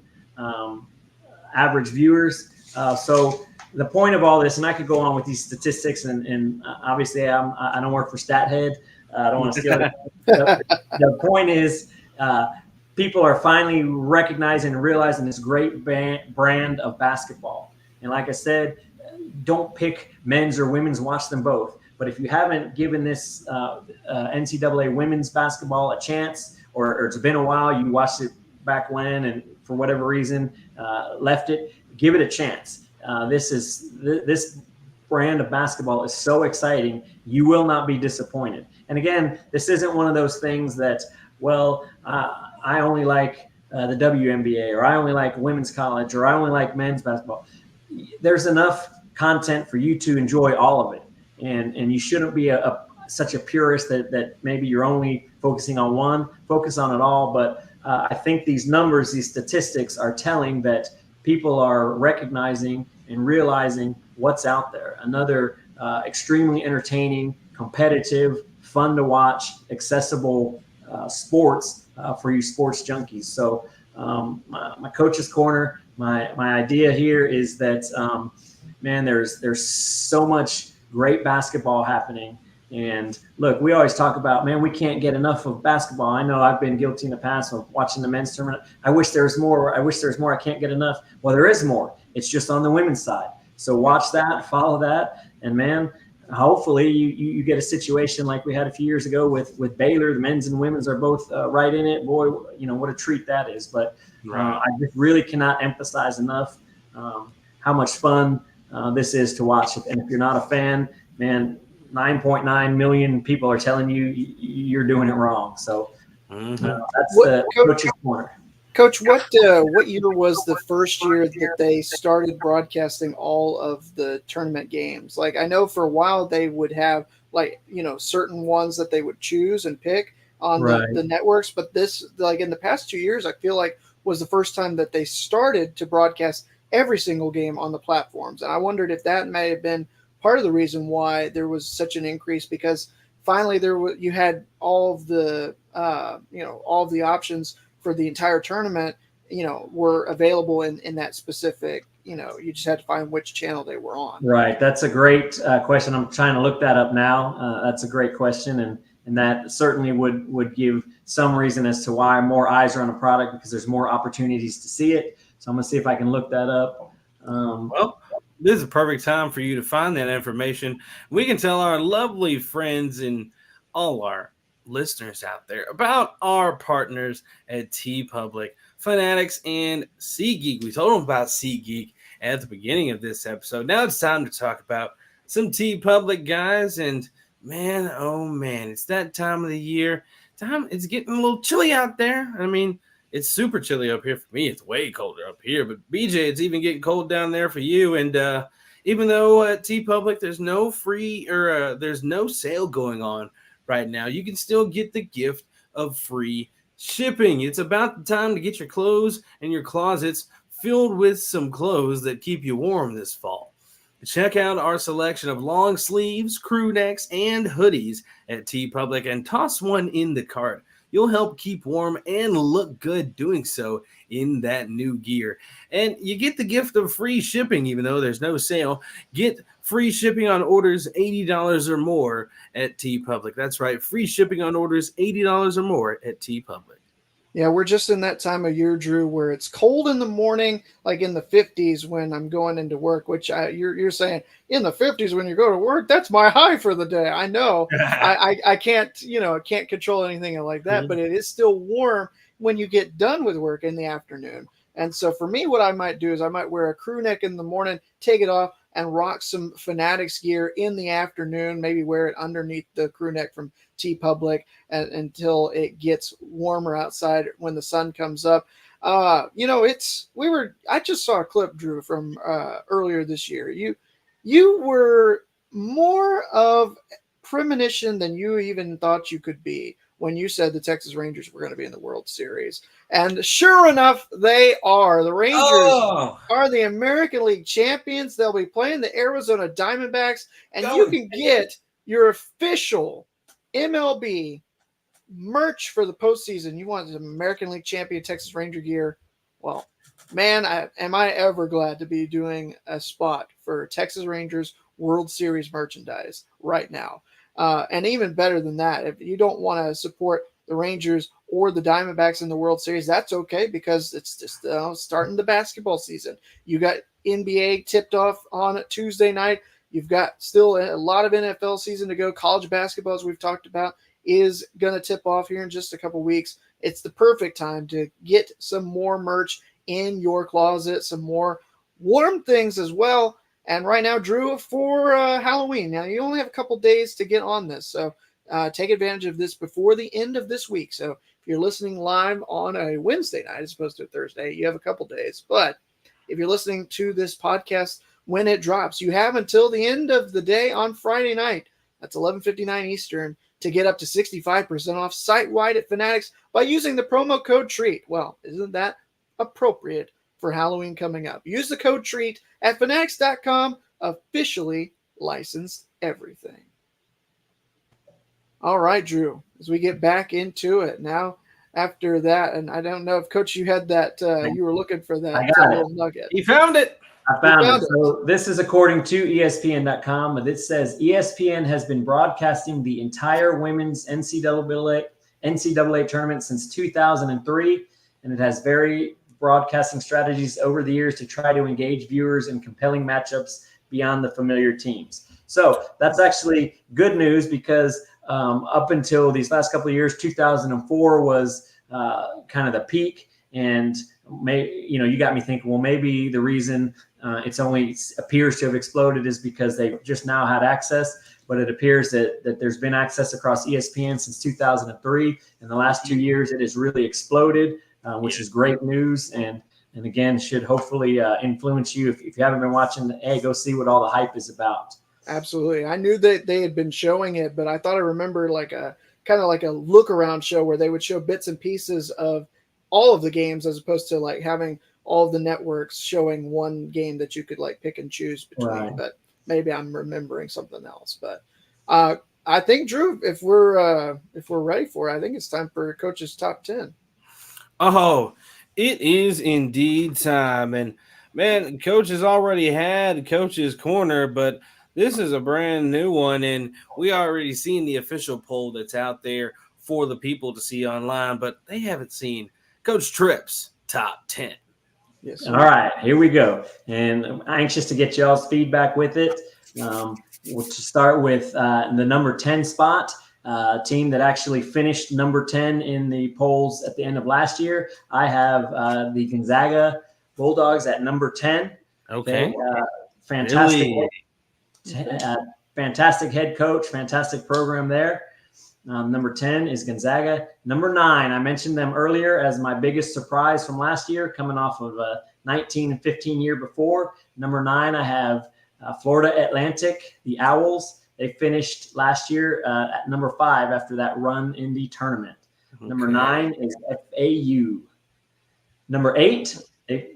average viewers. So the point of all this, and I could go on with these statistics, and obviously I don't work for StatHead. I don't want to steal it. The point is, people are finally recognizing and realizing this great brand of basketball. And like I said, don't pick men's or women's, watch them both. But if you haven't given this NCAA women's basketball a chance, or it's been a while, you watched it back when, and for whatever reason left it, give it a chance. This brand of basketball is so exciting, you will not be disappointed. And again, this isn't one of those things that, well, I only like the WNBA, or I only like women's college, or I only like men's basketball. There's enough content for you to enjoy all of it. And you shouldn't be such a purist that maybe you're only focusing on one. Focus on it all. But I think these numbers, these statistics are telling that people are recognizing and realizing what's out there. Another extremely entertaining, competitive, fun to watch, accessible sports for you sports junkies. So my coach's corner, my idea here is that, man, there's so much great basketball happening. And look, we always talk about, man, we can't get enough of basketball. I know I've been guilty in the past of watching the men's tournament. I wish there's more. I can't get enough. Well, there is more. It's just on the women's side. So watch that, follow that. And man, hopefully you get a situation like we had a few years ago with Baylor. The men's and women's are both right in it. Boy, what a treat that is. But I just really cannot emphasize enough how much fun this is to watch. And if you're not a fan, man, 9.9 million people are telling you you're doing it wrong. So that's the coach's corner. Coach, what year was the first year that they started broadcasting all of the tournament games? Like, I know for a while they would have certain ones that they would choose and pick on the networks, but this, like in the past 2 years, I feel like was the first time that they started to broadcast every single game on the platforms. And I wondered if that may have been part of the reason why there was such an increase, because finally you had all of the all of the options for the entire tournament were available in that specific, you just had to find which channel they were on. Right. That's a great question. I'm trying to look that up now. That's a great question. And that certainly would give some reason as to why more eyes are on a product, because there's more opportunities to see it. So I'm going to see if I can look that up. Well, this is a perfect time for you to find that information. We can tell our lovely friends and all our listeners out there about our partners at TeePublic. Fanatics and SeatGeek. We told them about SeatGeek at the beginning of this episode. Now it's time to talk about some TeePublic, guys. And man, oh man, it's that time of the year. It's getting a little chilly out there. I mean, it's super chilly up here for me. It's way colder up here. But BJ, it's even getting cold down there for you. And even though at TeePublic there's no there's no sale going on right now, you can still get the gift of free shipping. It's about the time to get your clothes and your closets filled with some clothes that keep you warm this fall. Check out our selection of long sleeves, crew necks, and hoodies at TeePublic and toss one in the cart. You'll help keep warm and look good doing so in that new gear. And you get the gift of free shipping, even though there's no sale. Get free shipping on orders $80 or more at TeePublic. That's right, free shipping on orders $80 or more at TeePublic. Yeah, we're just in that time of year, Drew, where it's cold in the morning, like in the 50s when I'm going into work, which you're saying in the 50s when you go to work, that's my high for the day. I know I can't, can't control anything like that, but it is still warm when you get done with work in the afternoon. And so for me, what I might do is I might wear a crew neck in the morning, take it off, and rock some Fanatics gear in the afternoon, maybe wear it underneath the crew neck from TeePublic until it gets warmer outside when the sun comes up. I just saw a clip, Drew, from earlier this year. You were more of premonition than you even thought you could be when you said the Texas Rangers were going to be in the World Series. And sure enough, they are. The Rangers are the American League champions. They'll be playing the Arizona Diamondbacks, and you can get your official MLB merch for the postseason. You want the American League champion Texas Ranger gear? Well, man, am I ever glad to be doing a spot for Texas Rangers World Series merchandise right now. And even better than that, if you don't want to support the Rangers or the Diamondbacks in the World Series, that's okay, because it's just starting the basketball season. You got NBA tipped off on Tuesday night. You've got still a lot of NFL season to go. College basketball, as we've talked about, is going to tip off here in just a couple weeks. It's the perfect time to get some more merch in your closet, some more warm things as well. And right now, Drew, for Halloween, now you only have a couple days to get on this, so take advantage of this before the end of this week. So if you're listening live on a Wednesday night as opposed to a Thursday, you have a couple days. But if you're listening to this podcast when it drops, you have until the end of the day on Friday night. That's 11:59 Eastern to get up to 65% off site-wide at Fanatics by using the promo code TREAT. Well, isn't that appropriate for Halloween coming up? Use the code TREAT at Fanatics.com, officially licensed everything. All right, Drew, as we get back into it now, after that, and I don't know if, Coach, you had that, you were looking for that little nugget. He found it. I found it. So this is according to ESPN.com, and it says ESPN has been broadcasting the entire women's NCAA tournament since 2003, and it has very broadcasting strategies over the years to try to engage viewers in compelling matchups beyond the familiar teams. So that's actually good news, because up until these last couple of years, 2004 was kind of the peak, and you got me thinking, well, maybe the reason it's only appears to have exploded is because they just now had access. But it appears that there's been access across ESPN since 2003. In the last 2 years, it has really exploded, which is great news. And again, should hopefully influence you. If you haven't been watching, hey, go see what all the hype is about. Absolutely. I knew that they had been showing it, but I thought I remember like a kind of like a look around show where they would show bits and pieces of all of the games, as opposed to like having all of the networks showing one game that you could like pick and choose between. Right. But maybe I'm remembering something else. But I think, Drew, if we're ready for it, I think it's time for Coach's Top 10. Oh, it is indeed time. And man, Coach has already had Coach's Corner, but this is a brand new one, and we already seen the official poll that's out there for the people to see online, but they haven't seen Coach Tripp's Top 10. Yes. All right, here we go. And I'm anxious to get y'all's feedback with it. We'll start with the number 10 spot. team that actually finished number 10 in the polls at the end of last year. I have the Gonzaga Bulldogs at number 10. Okay. Fantastic. Really? Fantastic head coach, fantastic program there. Number 10 is Gonzaga. Number 9, I mentioned them earlier as my biggest surprise from last year, coming off of a 19 and 15 year before. Number 9, I have Florida Atlantic, the Owls. They finished last year at number 5 after that run in the tournament. Okay. Number 9 is FAU. Number 8,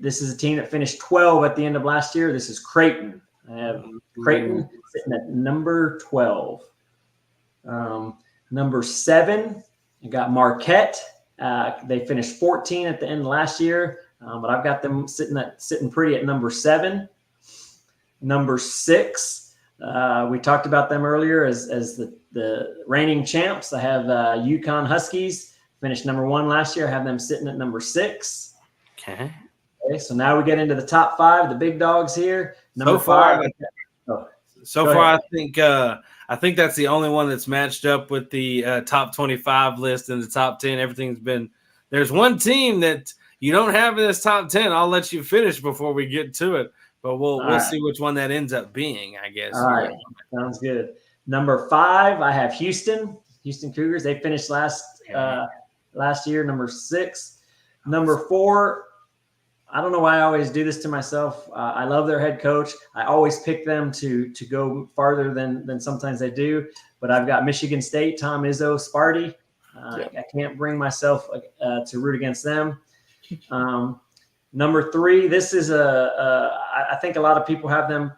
this is a team that finished 12 at the end of last year. This is Creighton. I have Creighton sitting at number 12. Number 7, I got Marquette. They finished 14 at the end of last year, but I've got them sitting pretty at number 7. Number 6, we talked about them earlier as the reigning champs. I have UConn Huskies, finished number 1 last year. I have them sitting at number 6. Okay, so now we get into the top 5, the big dogs here. Number 5. So far, I think that's the only one that's matched up with the top 25 list and the top 10. Everything's been – there's one team that you don't have in this top 10. I'll let you finish before we get to it, but we'll see which one that ends up being, I guess. All right. Sounds good. Number 5, I have Houston Cougars. They finished last year, number 6. Number 4, I don't know why I always do this to myself. I love their head coach. I always pick them to go farther than sometimes they do. But I've got Michigan State, Tom Izzo, Sparty. I can't bring myself to root against them. Number 3, this is I think a lot of people have them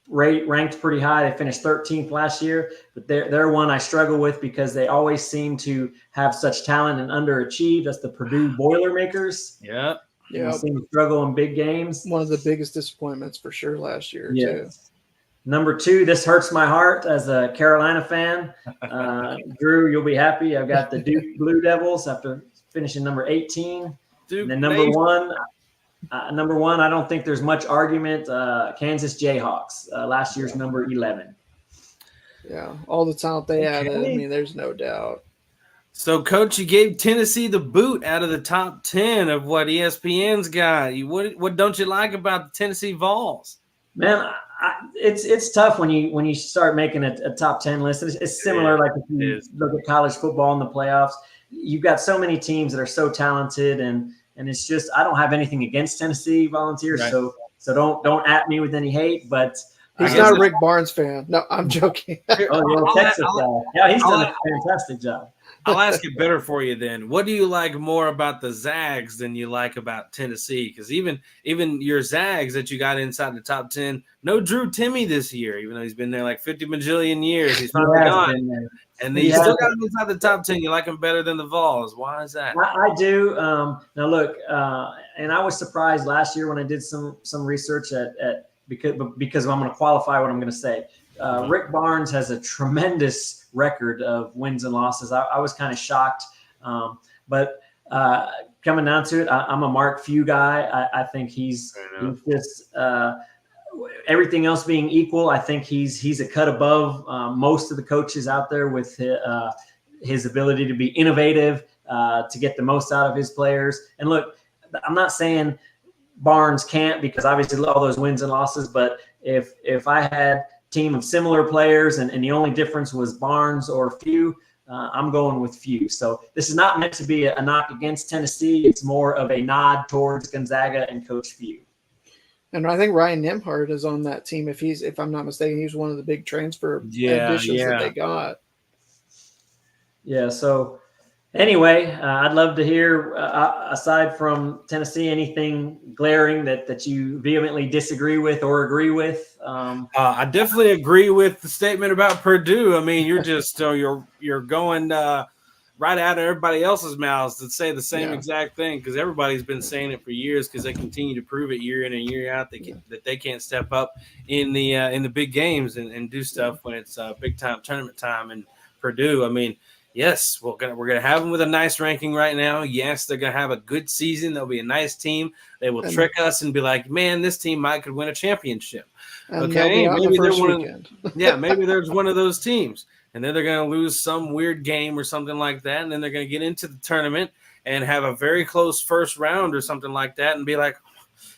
ranked pretty high. They finished 13th last year, but they're one I struggle with because they always seem to have such talent and underachieve. That's the Purdue Boilermakers. Yeah. Yeah, seem to struggle in big games. One of the biggest disappointments for sure last year, too. Number 2, this hurts my heart as a Carolina fan. Drew, you'll be happy. I've got the Duke Blue Devils after finishing number 18. And then number 1, I don't think there's much argument. Kansas Jayhawks, last year's number 11. Yeah, all the talent they had. I mean, there's no doubt. So, Coach, you gave Tennessee the boot out of the top 10 of what ESPN's got. What don't you like about the Tennessee Vols? Man, it's tough when you start making a top 10 list. It's similar like if you look at college football in the playoffs. You've got so many teams that are so talented, and it's just I don't have anything against Tennessee Volunteers, right. so don't at me with any hate, but he's not a Rick Barnes fan. No, I'm joking. Texas guy. Yeah, he's done a fantastic job. I'll ask it better for you then. What do you like more about the Zags than you like about Tennessee? Because even your Zags that you got inside the top 10, no Drew Timme this year, even though he's been there like 50 majillion years. He's finally gone. And you still got him inside the top 10. You like him better than the Vols. Why is that? I do. Now, look, and I was surprised last year when I did some research because I'm going to qualify what I'm going to say. Rick Barnes has a tremendous record of wins and losses. I was kind of shocked. But coming down to it, I'm a Mark Few guy. I think he's just everything else being equal. I think he's a cut above most of the coaches out there with his ability to be innovative, to get the most out of his players. And look, I'm not saying Barnes can't, because obviously all those wins and losses, but if I had team of similar players and the only difference was Barnes or Few, I'm going with Few. So this is not meant to be a knock against Tennessee. It's more of a nod towards Gonzaga and Coach Few. And I think Ryan Nembhard is on that team. If I'm not mistaken, he's one of the big transfer additions that they got. Yeah. So anyway, I'd love to hear, aside from Tennessee, anything glaring that you vehemently disagree with or agree with. I definitely agree with the statement about Purdue. I mean, you're just you're going right out of everybody else's mouths to say the same exact thing, because everybody's been saying it for years, because they continue to prove it year in and year out that they can't step up in the big games and do stuff when it's big time tournament time. And Purdue, I mean, yes, we're gonna have them with a nice ranking right now. Yes, they're gonna have a good season. They'll be a nice team. They will trick us and be like, man, this team could win a championship. Okay, maybe they're maybe there's one of those teams. and then they're going to lose some weird game or something like that, and then they're going to get into the tournament and have a very close first round or something like that, and be like,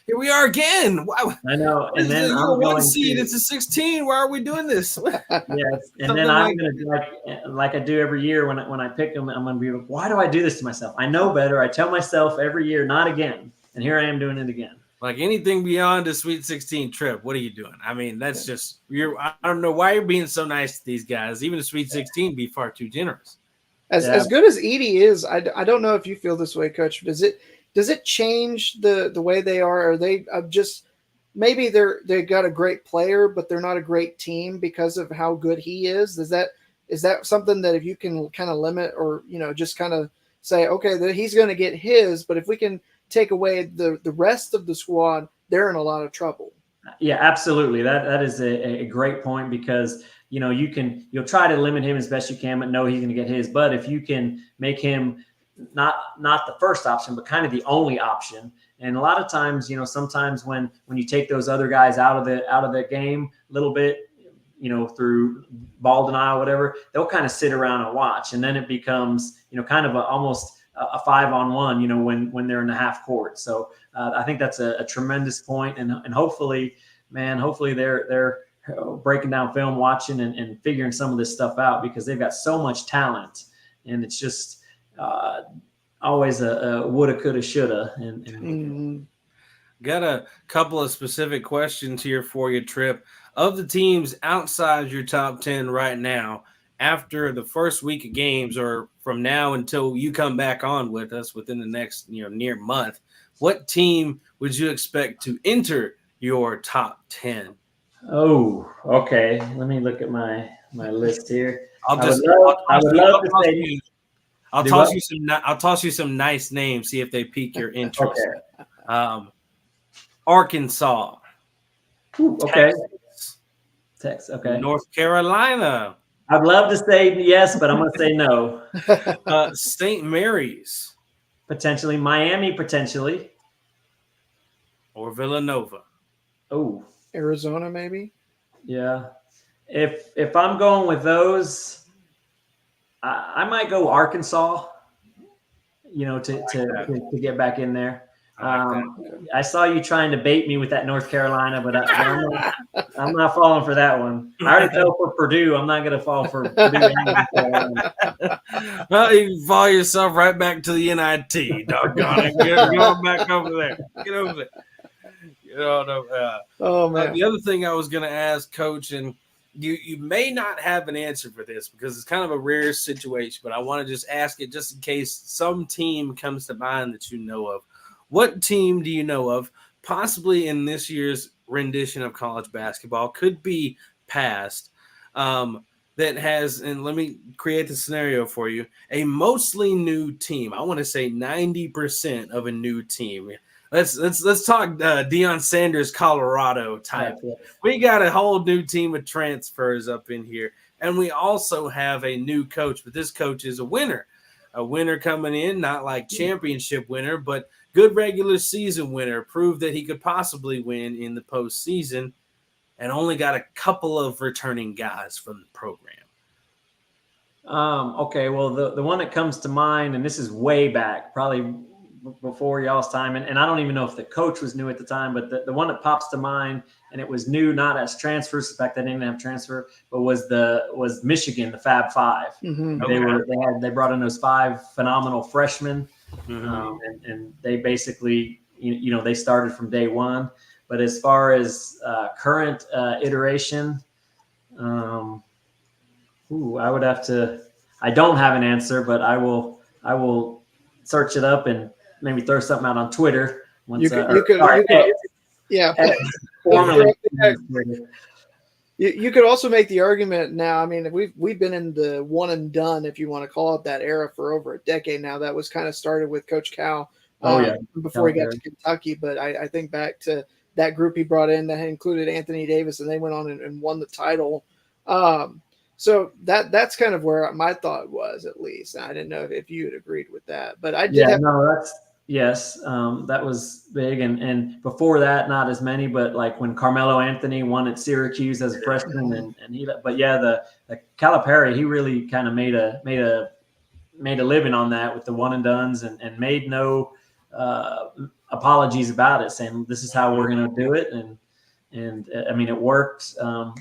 here we are again. Wow. I know. And then you're I'm one going seed. to, It's a 16. Why are we doing this? yes. And then I'm going to, like I do every year when I pick them, I'm going to be like, why do I do this to myself? I know better. I tell myself every year, not again. And here I am doing it again. Like anything beyond a Sweet 16 trip, what are you doing? I mean, that's just I don't know why you're being so nice to these guys. Even a Sweet 16 be far too generous. As good as Edie is, I don't know if you feel this way, Coach. Does it change the way they are? Are they just maybe they got a great player, but they're not a great team because of how good he is? Is that something that if you can kind of limit or just kind of say, okay, that he's going to get his, but if we can take away the rest of the squad, they're in a lot of trouble. Yeah, absolutely. That is a great point because you'll try to limit him as best you can, but know he's going to get his. But if you can make him not the first option, but kind of the only option, and a lot of times, sometimes when you take those other guys out of the game a little bit, through ball denial, whatever, they'll kind of sit around and watch, and then it becomes kind of almost a 5-on-1, when they're in the half court. So I think that's a tremendous point, and hopefully they're breaking down film, watching, and figuring some of this stuff out because they've got so much talent, and it's just always a woulda, coulda, shoulda. And Got a couple of specific questions here for you, Trip. Of the teams outside your top 10 right now, after the first week of games or from now until you come back on with us within the next near month, what team would you expect to enter your top 10? Oh, okay. Let me look at my list here. I'll toss you some nice names, see if they pique your interest. Okay. Arkansas. Ooh, okay. Texas. Okay. North Carolina. I'd love to say yes, but I'm going to say no. St. Mary's. Potentially. Miami, potentially. Or Villanova. Oh. Arizona, maybe. Yeah. If I'm going with those, I might go Arkansas, to get back in there. I saw you trying to bait me with that North Carolina, but I'm not falling for that one. I already fell for Purdue. I'm not going to fall for Purdue. Well, you can fall yourself right back to the NIT. Doggone it. Get back over there. Get over there. Oh, man. The other thing I was going to ask, Coach, and you may not have an answer for this because it's kind of a rare situation, but I want to just ask it just in case some team comes to mind that you know of. What team do you know of, possibly in this year's rendition of college basketball, could be passed, that has, and let me create the scenario for you, a mostly new team? I want to say 90% of a new team. Let's talk Deion Sanders, Colorado type. We got a whole new team of transfers up in here, and we also have a new coach, but this coach is a winner coming in, not like championship winner, but good regular season winner, proved that he could possibly win in the postseason, and only got a couple of returning guys from the program. Okay, well, the one that comes to mind, and this is way back, probably before y'all's time, and I don't even know if the coach was new at the time, but the one that pops to mind, and it was new, not as transfers. In fact, they didn't even have transfer, but was Michigan, the Fab Five. Mm-hmm. They brought in those 5 phenomenal freshmen, mm-hmm. And they basically they started from day one. But as far as current iteration, I would have to. I don't have an answer, but I will search it up and maybe throw something out on Twitter. Once, You could also make the argument now. I mean, we've been in the one and done, if you want to call it that, era for over a decade now. That was kind of started with Coach Cal before he got to Kentucky. But I think back to that group he brought in that had included Anthony Davis, and they went on and won the title. So that's kind of where my thought was, at least. I didn't know if you had agreed with that, but I did. Yes, that was big, and before that, not as many. But like when Carmelo Anthony won at Syracuse as a freshman, and he, but yeah, the Calipari, he really kind of made a living on that with the one and dones, and made no apologies about it, saying this is how we're going to do it, and I mean it worked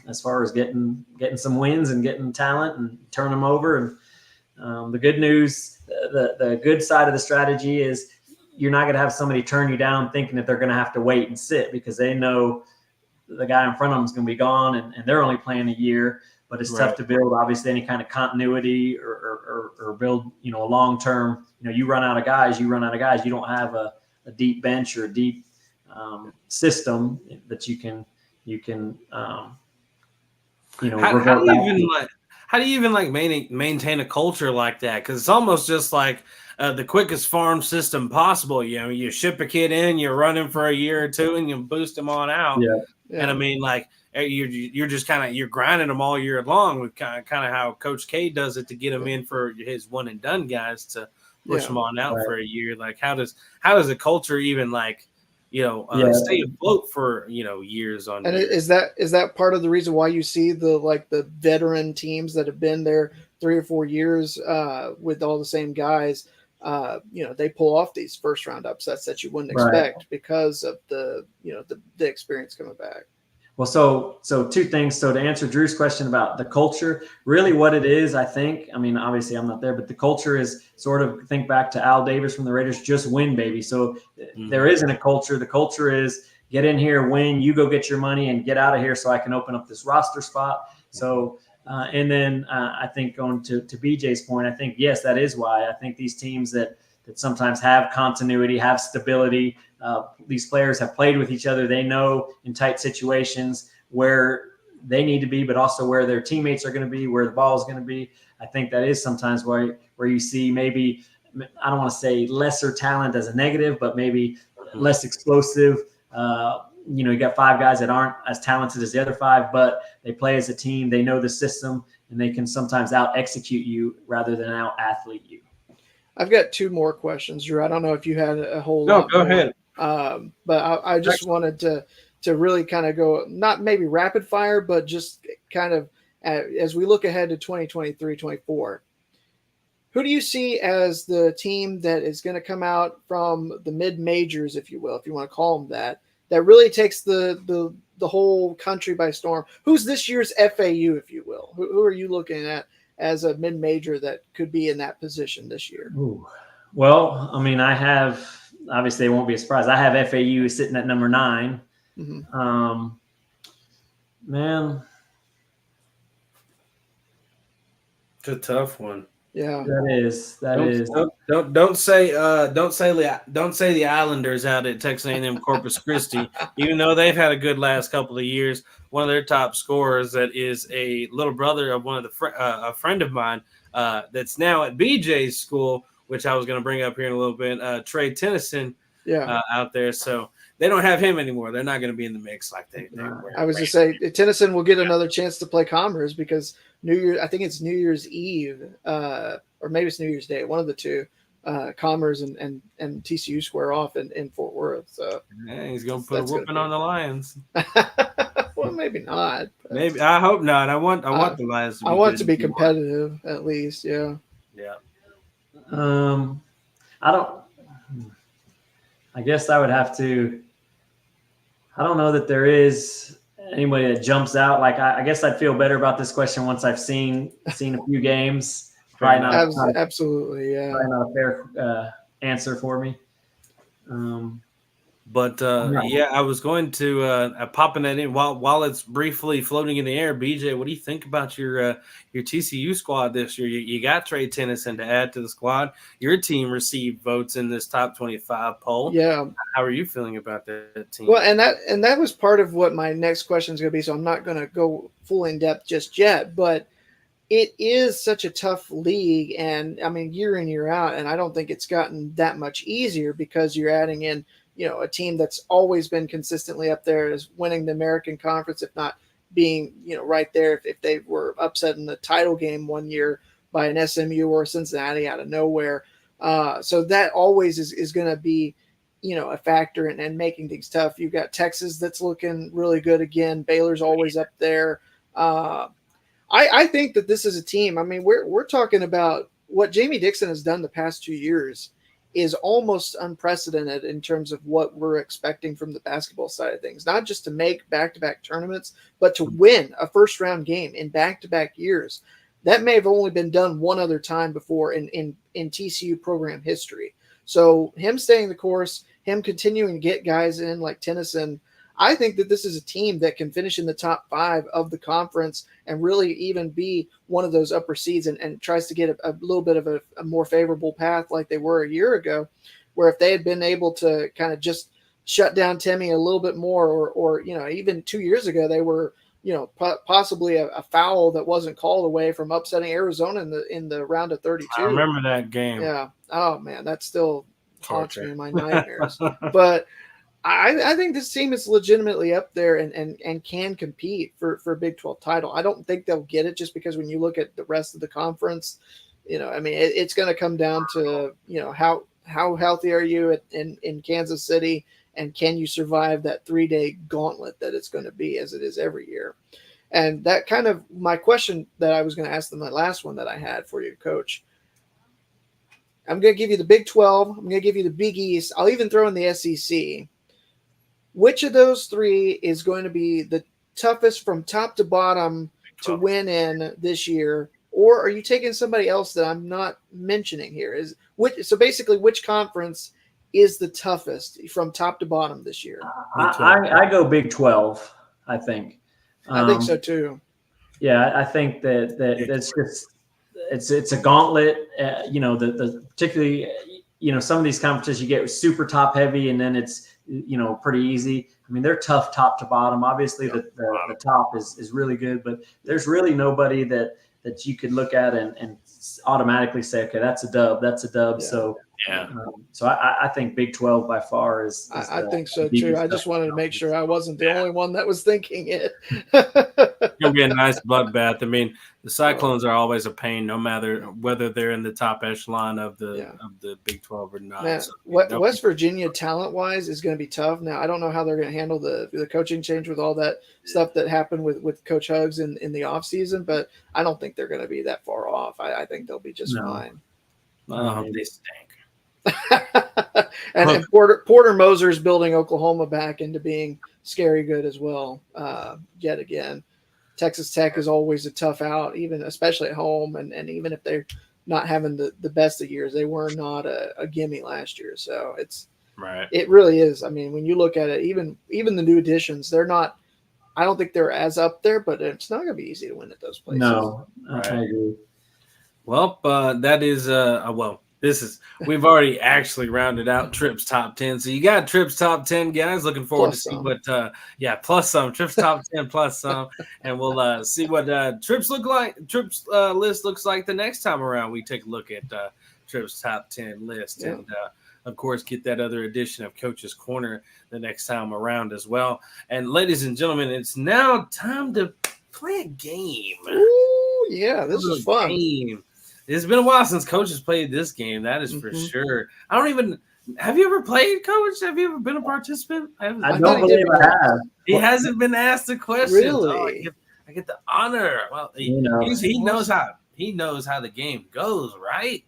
as far as getting some wins and getting talent and turn them over. And the good news, the good side of the strategy is you're not going to have somebody turn you down thinking that they're going to have to wait and sit, because they know the guy in front of them is going to be gone, and they're only playing a year. But it's tough to build, obviously, any kind of continuity or build, a long-term, you run out of guys. You don't have a deep bench or a deep system that you can how do you even maintain a culture like that? Because it's almost just like the quickest farm system possible. You ship a kid in, you run him for a year or two, and you boost him on out. Yeah. And I mean, like you're just you're grinding them all year long with kind of how Coach K does it to get them in for his one and done guys to push them on out for a year. Like how does the culture even stay afloat for years on? And years? is that part of the reason why you see the veteran teams that have been there 3 or 4 years with all the same guys? They pull off these first round upsets that you wouldn't expect because of the experience coming back. Well, so two things. So to answer Drew's question about the culture, really what it is, I think, I mean, obviously I'm not there, but the culture is sort of, think back to Al Davis from the Raiders, just win, baby. So there isn't a culture. The culture is get in here, win, you go get your money and get out of here so I can open up this roster spot. So, and then I think going to BJ's point, I think, yes, that is why I think these teams that sometimes have continuity, have stability, these players have played with each other. They know in tight situations where they need to be, but also where their teammates are going to be, where the ball is going to be. I think that is sometimes where you see maybe, I don't want to say lesser talent as a negative, but maybe less explosive. You got 5 guys that aren't as talented as the other 5, but they play as a team. They know the system, and they can sometimes out execute you rather than out athlete you. I've got 2 more questions, Drew. I don't know if you had a whole lot. No, go more. Ahead. But I just wanted to really kind of go, not maybe rapid fire, but just kind of as we look ahead to 2023, 24. Who do you see as the team that is going to come out from the mid majors, if you will, if you want to call them that really takes the whole country by storm? Who's this year's FAU, if you will? Who are you looking at as a mid major that could be in that position this year? Ooh. Well, I mean, obviously it won't be a surprise. I have FAU sitting at number 9. Mm-hmm. Man, it's a tough one. Yeah, Don't say the Islanders out at Texas A&M Corpus Christi, even though they've had a good last couple of years. One of their top scorers that is a little brother of one of a friend of mine that's now at BJ's school, which I was going to bring up here in a little bit. Trey Tennyson, out there. So they don't have him anymore. They're not going to be in the mix like they were. I was just say Tennyson will get another chance to play Commerce because I think it's New Year's Eve, or maybe it's New Year's Day, one of the two. Commerce and TCU square off in Fort Worth. So he's going to put a whooping on the Lions. Well, maybe not. Maybe I hope not. I want the Lions. I want it to be competitive at least. Yeah. Yeah. I guess I would have to. I don't know that there is anybody that jumps out. Like I guess I'd feel better about this question once I've seen a few games. Absolutely, yeah. Probably not a fair answer for me. But I was going to popping that in while it's briefly floating in the air. BJ, what do you think about your TCU squad this year? You got Trey Tennyson to add to the squad. Your team received votes in this top 25 poll. Yeah. How are you feeling about that team? Well, and that was part of what my next question is going to be. So I'm not going to go full in depth just yet, but it is such a tough league, and I mean year in year out, and I don't think it's gotten that much easier because you're adding in a team that's always been consistently up there as winning the American Conference, if not being, right there. If they were upset in the title game one year by an SMU or Cincinnati out of nowhere, So that always is going to be, a factor in making things tough. You've got Texas that's looking really good again. Baylor's always up there. I think that this is a team. I mean, we're talking about what Jamie Dixon has done the past 2 years is almost unprecedented in terms of what we're expecting from the basketball side of things. Not just to make back-to-back tournaments, but to win a first-round game in back-to-back years. That may have only been done one other time before in TCU program history. So him staying the course, him continuing to get guys in like Tennyson, I think that this is a team that can finish in the top 5 of the conference and really even be one of those upper seeds and tries to get a little bit of a more favorable path like they were a year ago, where if they had been able to kind of just shut down Timmy a little bit more, or even 2 years ago, they were, possibly a foul that wasn't called away from upsetting Arizona in the round of 32. I remember that game. Yeah. Oh man, that still haunts me in my nightmares. But I think this team is legitimately up there and can compete for a Big 12 title. I don't think they'll get it just because when you look at the rest of the conference, it's going to come down to, how healthy are you in Kansas City, and can you survive that 3-day gauntlet that it's going to be, as it is every year. And that kind of my question that I was going to ask them, that last one that I had for you, Coach. I'm going to give you the Big 12. I'm going to give you the Big East. I'll even throw in the SEC. Which of those 3 is going to be the toughest from top to bottom to win in this year? Or are you taking somebody else that I'm not mentioning here? So basically, which conference is the toughest from top to bottom this year? I go Big 12, I think. I think so too. Yeah, I think that it's a gauntlet. Particularly, some of these conferences you get super top heavy, and then it's pretty easy. I mean, they're tough top to bottom. Obviously, the top is really good, but there's really nobody that you could look at and automatically say, okay, that's a dub. That's a dub. Yeah. So so I think Big 12 by far is I think so too. I just wanted to make sure I wasn't the only one that was thinking it. It's gonna be a nice bloodbath. I mean, the Cyclones are always a pain, no matter whether they're in the top echelon of the Big 12 or not. Man, so, West Virginia talent-wise is going to be tough. Now, I don't know how they're going to handle the coaching change with all that stuff that happened with Coach Hugs in the offseason, but I don't think they're going to be that far off. I think they'll be just fine. They stink. and Porter Moser's building Oklahoma back into being scary good as well. Yet again, Texas Tech is always a tough out, especially at home, and even if they're not having the best of years, they were not a gimme last year. So it really is. I mean, when you look at it, even the new additions, they're not. I don't think they're as up there, but it's not going to be easy to win at those places. No, I agree. Well, that is we've already actually rounded out Tripp's top 10. So you got Tripp's top 10, guys. Looking forward to see what plus some Tripp's top 10 plus some, and we'll see what Tripp's list looks like the next time around. We take a look at Tripp's top 10 list, and of course get that other edition of Coach's Corner the next time around as well. And ladies and gentlemen, it's now time to play a game. Ooh, yeah, this is fun. Game. It's been a while since Coach has played this game. That is for sure. Have you ever played, Coach? Have you ever been a participant? I don't believe I have. He hasn't been asked a question. Really? I get the honor. Well, he knows how the game goes, right?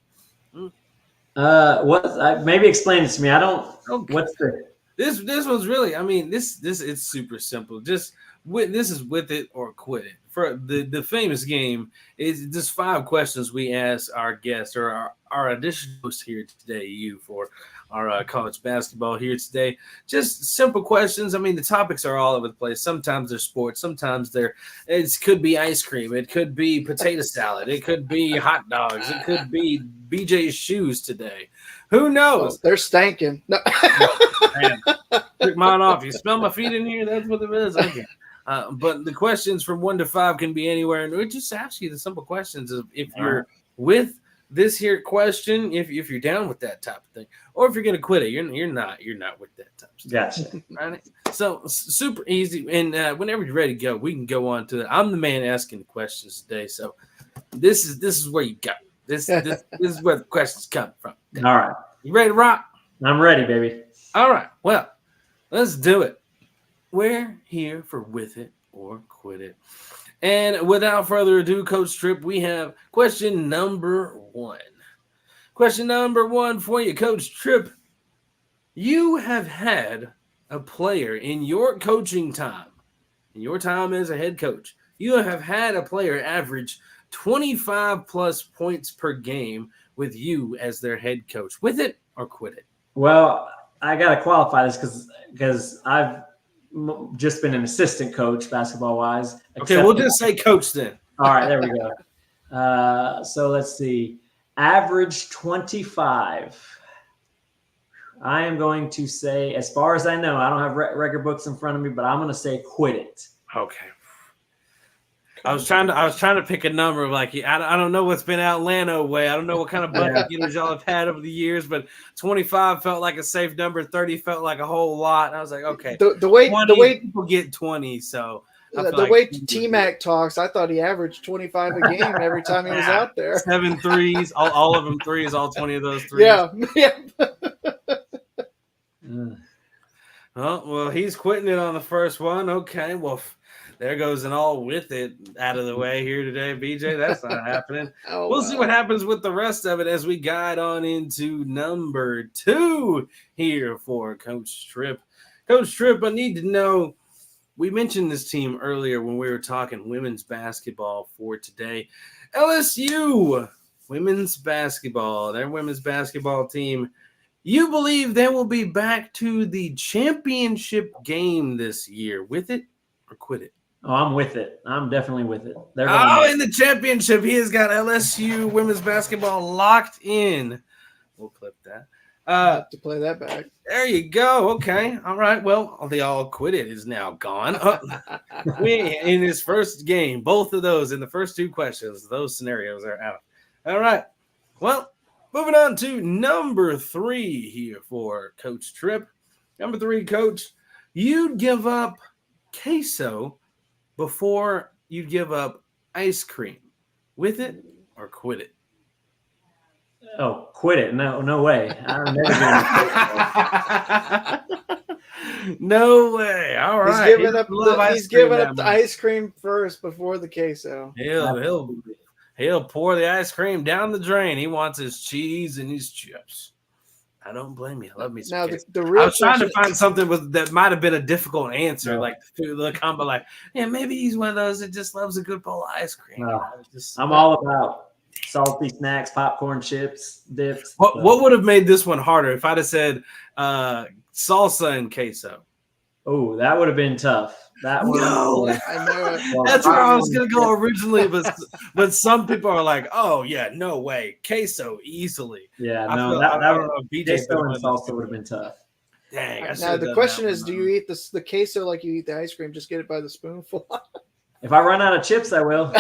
Maybe explain this to me. I don't. Okay. What's the? This one's really. I mean, this it's super simple. This is with it or quit it. For the famous game is just 5 questions we ask our guests or our additional host here today, for our college basketball here today. Just simple questions. I mean, the topics are all over the place. Sometimes they're sports. Sometimes it could be ice cream. It could be potato salad. It could be hot dogs. It could be BJ's shoes today. Who knows? Oh, they're stanking. No. Man, took mine off. You smell my feet in here? That's what it is. Okay. But the questions from 1 to 5 can be anywhere, and we just ask you the simple questions of if you're with this here question, if you're down with that type of thing, or if you're going to quit it, you're not with that type of stuff. Gotcha. Right? So super easy, and whenever you're ready to go, we can go on to it. I'm the man asking the questions today, so this is where you go. This is where the questions come from. All right. You ready to rock? I'm ready, baby. All right. Well, let's do it. We're here for With It or Quit It. And without further ado, Coach Tripp, we have question number 1. Question number 1 for you, Coach Tripp. You have had a player in your coaching time, in your time as a head coach, you have had a player average 25 plus points per game with you as their head coach. With it or quit it? Well, I got to qualify this because I've just been an assistant coach basketball wise. Okay, we'll just say coach then. All right, there we go. So let's see. Average 25. I am going to say, as far as I know, I don't have record books in front of me, but I'm going to say quit it. Okay. I was trying to pick a number of like, I don't know what's been Atlanta way. I don't know what kind of bucket getters y'all have had over the years, but 25 felt like a safe number. 30 felt like a whole lot. And I was like, okay, the way people get 20, so the way T-Mac talks, I thought he averaged 25 a game every time he was out there. 7 threes, all of them threes, all 20 of those threes. Yeah. Well, he's quitting it on the first one. Okay, well, there goes an all with it out of the way here today, BJ. That's not happening. We'll see what happens with the rest of it as we guide on into number 2 here for Coach Tripp. Coach Tripp, I need to know, we mentioned this team earlier when we were talking women's basketball for today. LSU women's basketball, their women's basketball team. You believe they will be back to the championship game this year? With it or quit it? Oh, I'm with it. I'm definitely with it. In the championship, he has got LSU women's basketball locked in. We'll clip that. Have to play that back. There you go. Okay. All right. Well, the all quit it is now gone. In his first game, both of those in the first 2 questions, those scenarios are out. All right. Well, moving on to number 3 here for Coach Tripp. Number 3, Coach, you'd give up queso before you'd give up ice cream. With it or quit it? Oh, quit it. No way. I'm never going to No way. All right. He's giving up the ice cream first before the queso. He'll pour the ice cream down the drain. He wants his cheese and his chips. I don't blame you. I love me some now queso. the real I was trying to find something that might have been a difficult answer, like the combo, like, yeah, maybe he's one of those that just loves a good bowl of ice cream. No, I'm all about salty snacks, popcorn, chips, dips. What would have made this one harder if I'd have said salsa and queso? Oh, that would have been tough. That one. No, I know it. that's where I was going to go originally, but some people are like, oh, yeah, no way. Queso, easily. Yeah, I no, feel- that I would don't know, BJ queso and salsa would have been tough. Dang. Now the question is, do you eat the queso like you eat the ice cream? Just get it by the spoonful. If I run out of chips, I will.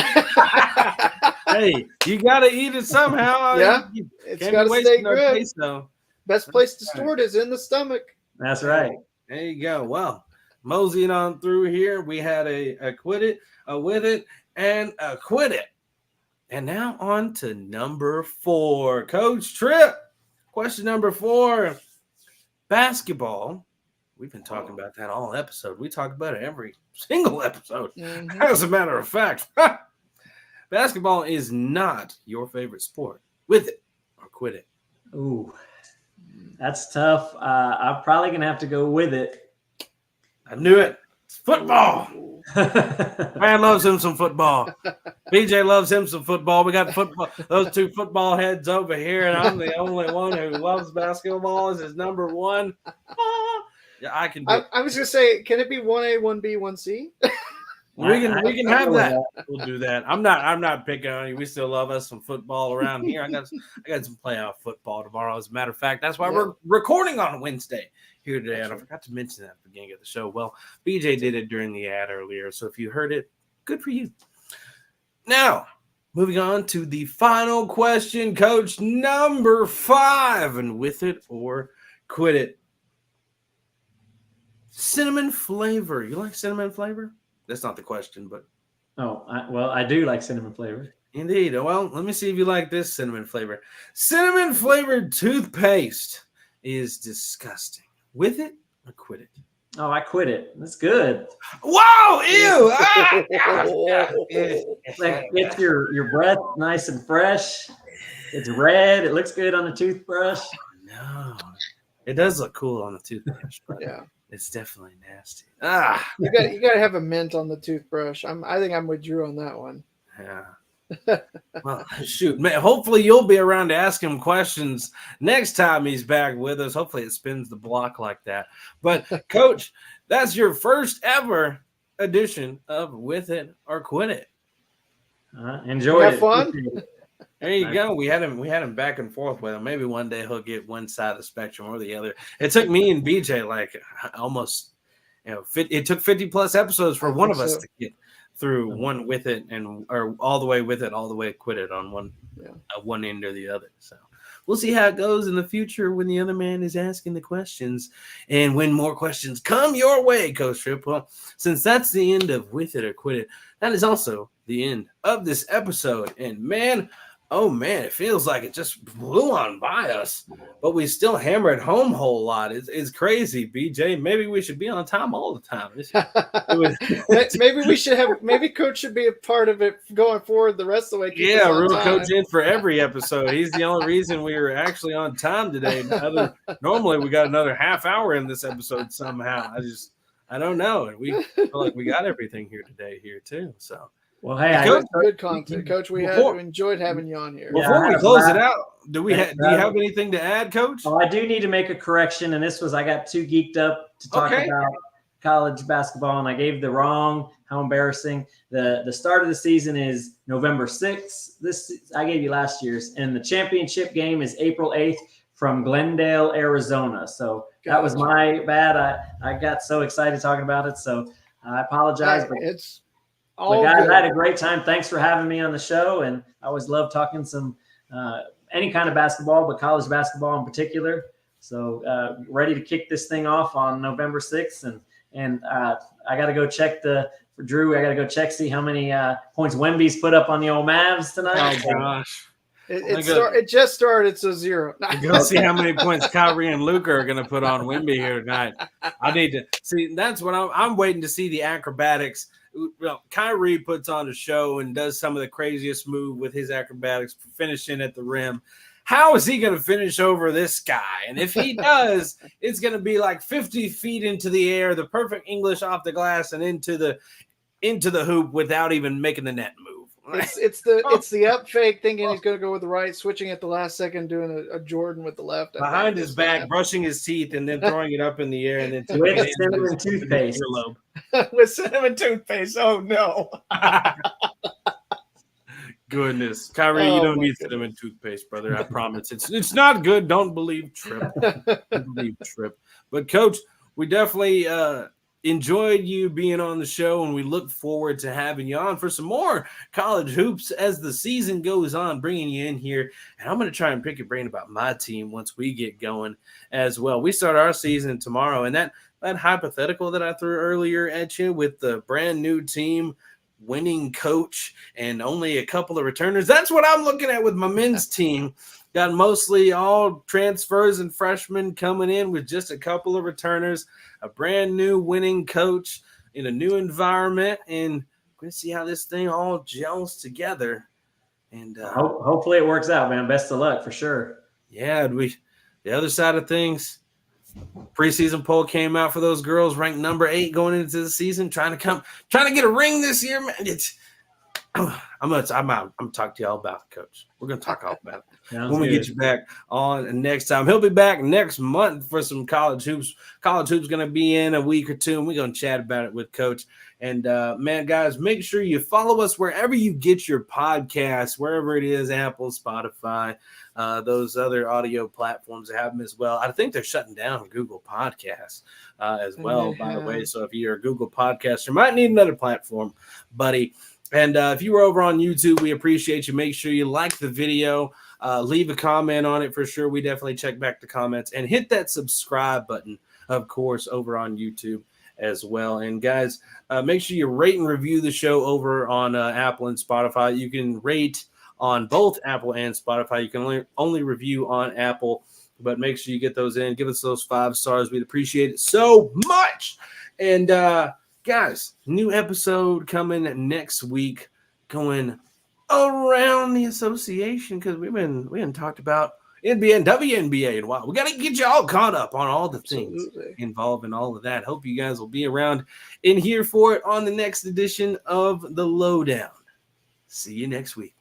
Hey, you got to eat it somehow. Yeah, it's got to stay good. Queso. Best place to store it is in the stomach. That's right. There you go. Well, moseying on through here, we had a quit it, a with it, and a quit it. And now on to number 4. Coach Tripp, question number 4. Basketball. We've been talking about that all episode. We talk about it every single episode. Mm-hmm. As a matter of fact, basketball is not your favorite sport. With it or quit it? Ooh, that's tough. I'm probably going to have to go with it. I knew it. It's football. Man loves him some football. BJ loves him some football. We got football. Those 2 football heads over here, and I'm the only one who loves basketball as his number 1. Yeah, I can. I was gonna say, can it be 1A, 1B, 1C? We can have that. We'll do that. I'm not picking on you. We still love us some football around here. I got some playoff football tomorrow. As a matter of fact, that's why we're recording on Wednesday here today. And I forgot to mention that at the beginning of the show. Well, BJ did it during the ad earlier, so if you heard it, good for you. Now, moving on to the final question, Coach, number 5, and with it or quit it. Cinnamon flavor. You like cinnamon flavor? That's not the question, but I do like cinnamon flavor. Indeed. Well, let me see if you like this cinnamon flavor. Cinnamon flavored toothpaste is disgusting. With it or quit it? Oh, I quit it. That's good. Whoa! Ew! Ah! Like gets your breath nice and fresh. It's red. It looks good on the toothbrush. No, it does look cool on the toothbrush, but Yeah. it's definitely nasty. Ah, You got to have a mint on the toothbrush. I think I'm with Drew on that one. yeah. Well, shoot, man. Hopefully, you'll be around to ask him questions next time he's back with us. Hopefully, it spins the block like that. But, Coach, that's your first ever edition of With It or Quit It. Enjoy Have it. fun. There you go. We had him back and forth with him. Maybe one day he'll get one side of the spectrum or the other. It took me and BJ like almost, it took 50 plus episodes for one of us to get through one with it or all the way with it, all the way quit it on one end or the other. So we'll see how it goes in the future when the other man is asking the questions and when more questions come your way, Coach Tripp. Well, since that's the end of With It or Quit It, that is also the end of this episode. And man, oh man, it feels like it just blew on by us, but we still hammer it home a whole lot. It's crazy, BJ. Maybe we should be on time all the time. Maybe Coach should be a part of it going forward the rest of the way. Yeah, real Coach in for every episode. He's the only reason we were actually on time today. Normally we got another half hour in this episode somehow. I don't know. And we feel like we got everything here today too. So. Well, hey, good content, Coach. We enjoyed having you on here. Before we close it out, do you have anything to add, Coach? Oh, I do need to make a correction, and I got too geeked up to talk about college basketball, and I gave the wrong. How embarrassing! The start of the season is November 6th. I gave you last year's, and the championship game is April 8th from Glendale, Arizona. So that was my bad. I got so excited talking about it, so I apologize. But it's guys, I had a great time. Thanks for having me on the show, and I always love talking some any kind of basketball, but college basketball in particular. So ready to kick this thing off on November 6th, and I got to go check for Drew. I got to go see how many points Wemby's put up on the old Mavs tonight. Oh gosh. It just started, so 0. Go see how many points Kyrie and Luka are going to put on Wemby here tonight. I need to see. That's what I'm waiting to see, the acrobatics. Well, Kyrie puts on a show and does some of the craziest move with his acrobatics, finishing at the rim. How is he going to finish over this guy? And if he does, it's going to be like 50 feet into the air, the perfect English off the glass and into the hoop without even making the net move. It's the up fake, thinking he's going to go with the right, switching at the last second, doing a Jordan with the left. Behind his back, brushing his teeth, and then throwing it up in the air. And then with cinnamon toothpaste. With cinnamon toothpaste. Oh, no. Goodness. Kyrie, you don't need cinnamon toothpaste, brother. I promise. It's not good. Don't believe Tripp. Don't believe Tripp. But, Coach, we definitely enjoyed you being on the show, and we look forward to having you on for some more college hoops as the season goes on, bringing you in here. And I'm going to try and pick your brain about my team once we get going as well. We start our season tomorrow, and that hypothetical that I threw earlier at you with the brand new team, winning coach, and only a couple of returners, that's what I'm looking at with my men's team. Got mostly all transfers and freshmen coming in with just a couple of returners, a brand new winning coach in a new environment, and we're going to see how this thing all gels together. And hopefully it works out, man. Best of luck for sure. Yeah, the other side of things, preseason poll came out for those girls ranked number 8 going into the season, trying to get a ring this year, man. I'm gonna talk to y'all about it, Coach. We're gonna talk all about it when we get you back on next time. He'll be back next month for some college hoops. College hoops gonna be in a week or two, and we're gonna chat about it with Coach. And man, guys, make sure you follow us wherever you get your podcasts, wherever it is, Apple, Spotify, those other audio platforms that have them as well. I think they're shutting down Google Podcasts as well, by the way. So if you're a Google Podcast, you might need another platform, buddy. And if you were over on YouTube, we appreciate you. Make sure you like the video, leave a comment on it for sure. We definitely check back the comments, and hit that subscribe button, of course, over on YouTube as well. And guys, make sure you rate and review the show over on Apple and Spotify. You can rate on both Apple and Spotify. You can only review on Apple, but make sure you get those in. Give us those 5 stars. We'd appreciate it so much. And guys, new episode coming next week, going around the association, because we haven't talked about NBA and WNBA in a while. We got to get you all caught up on all the things involved in all of that. Hope you guys will be around in here for it on the next edition of The Lowdown. See you next week.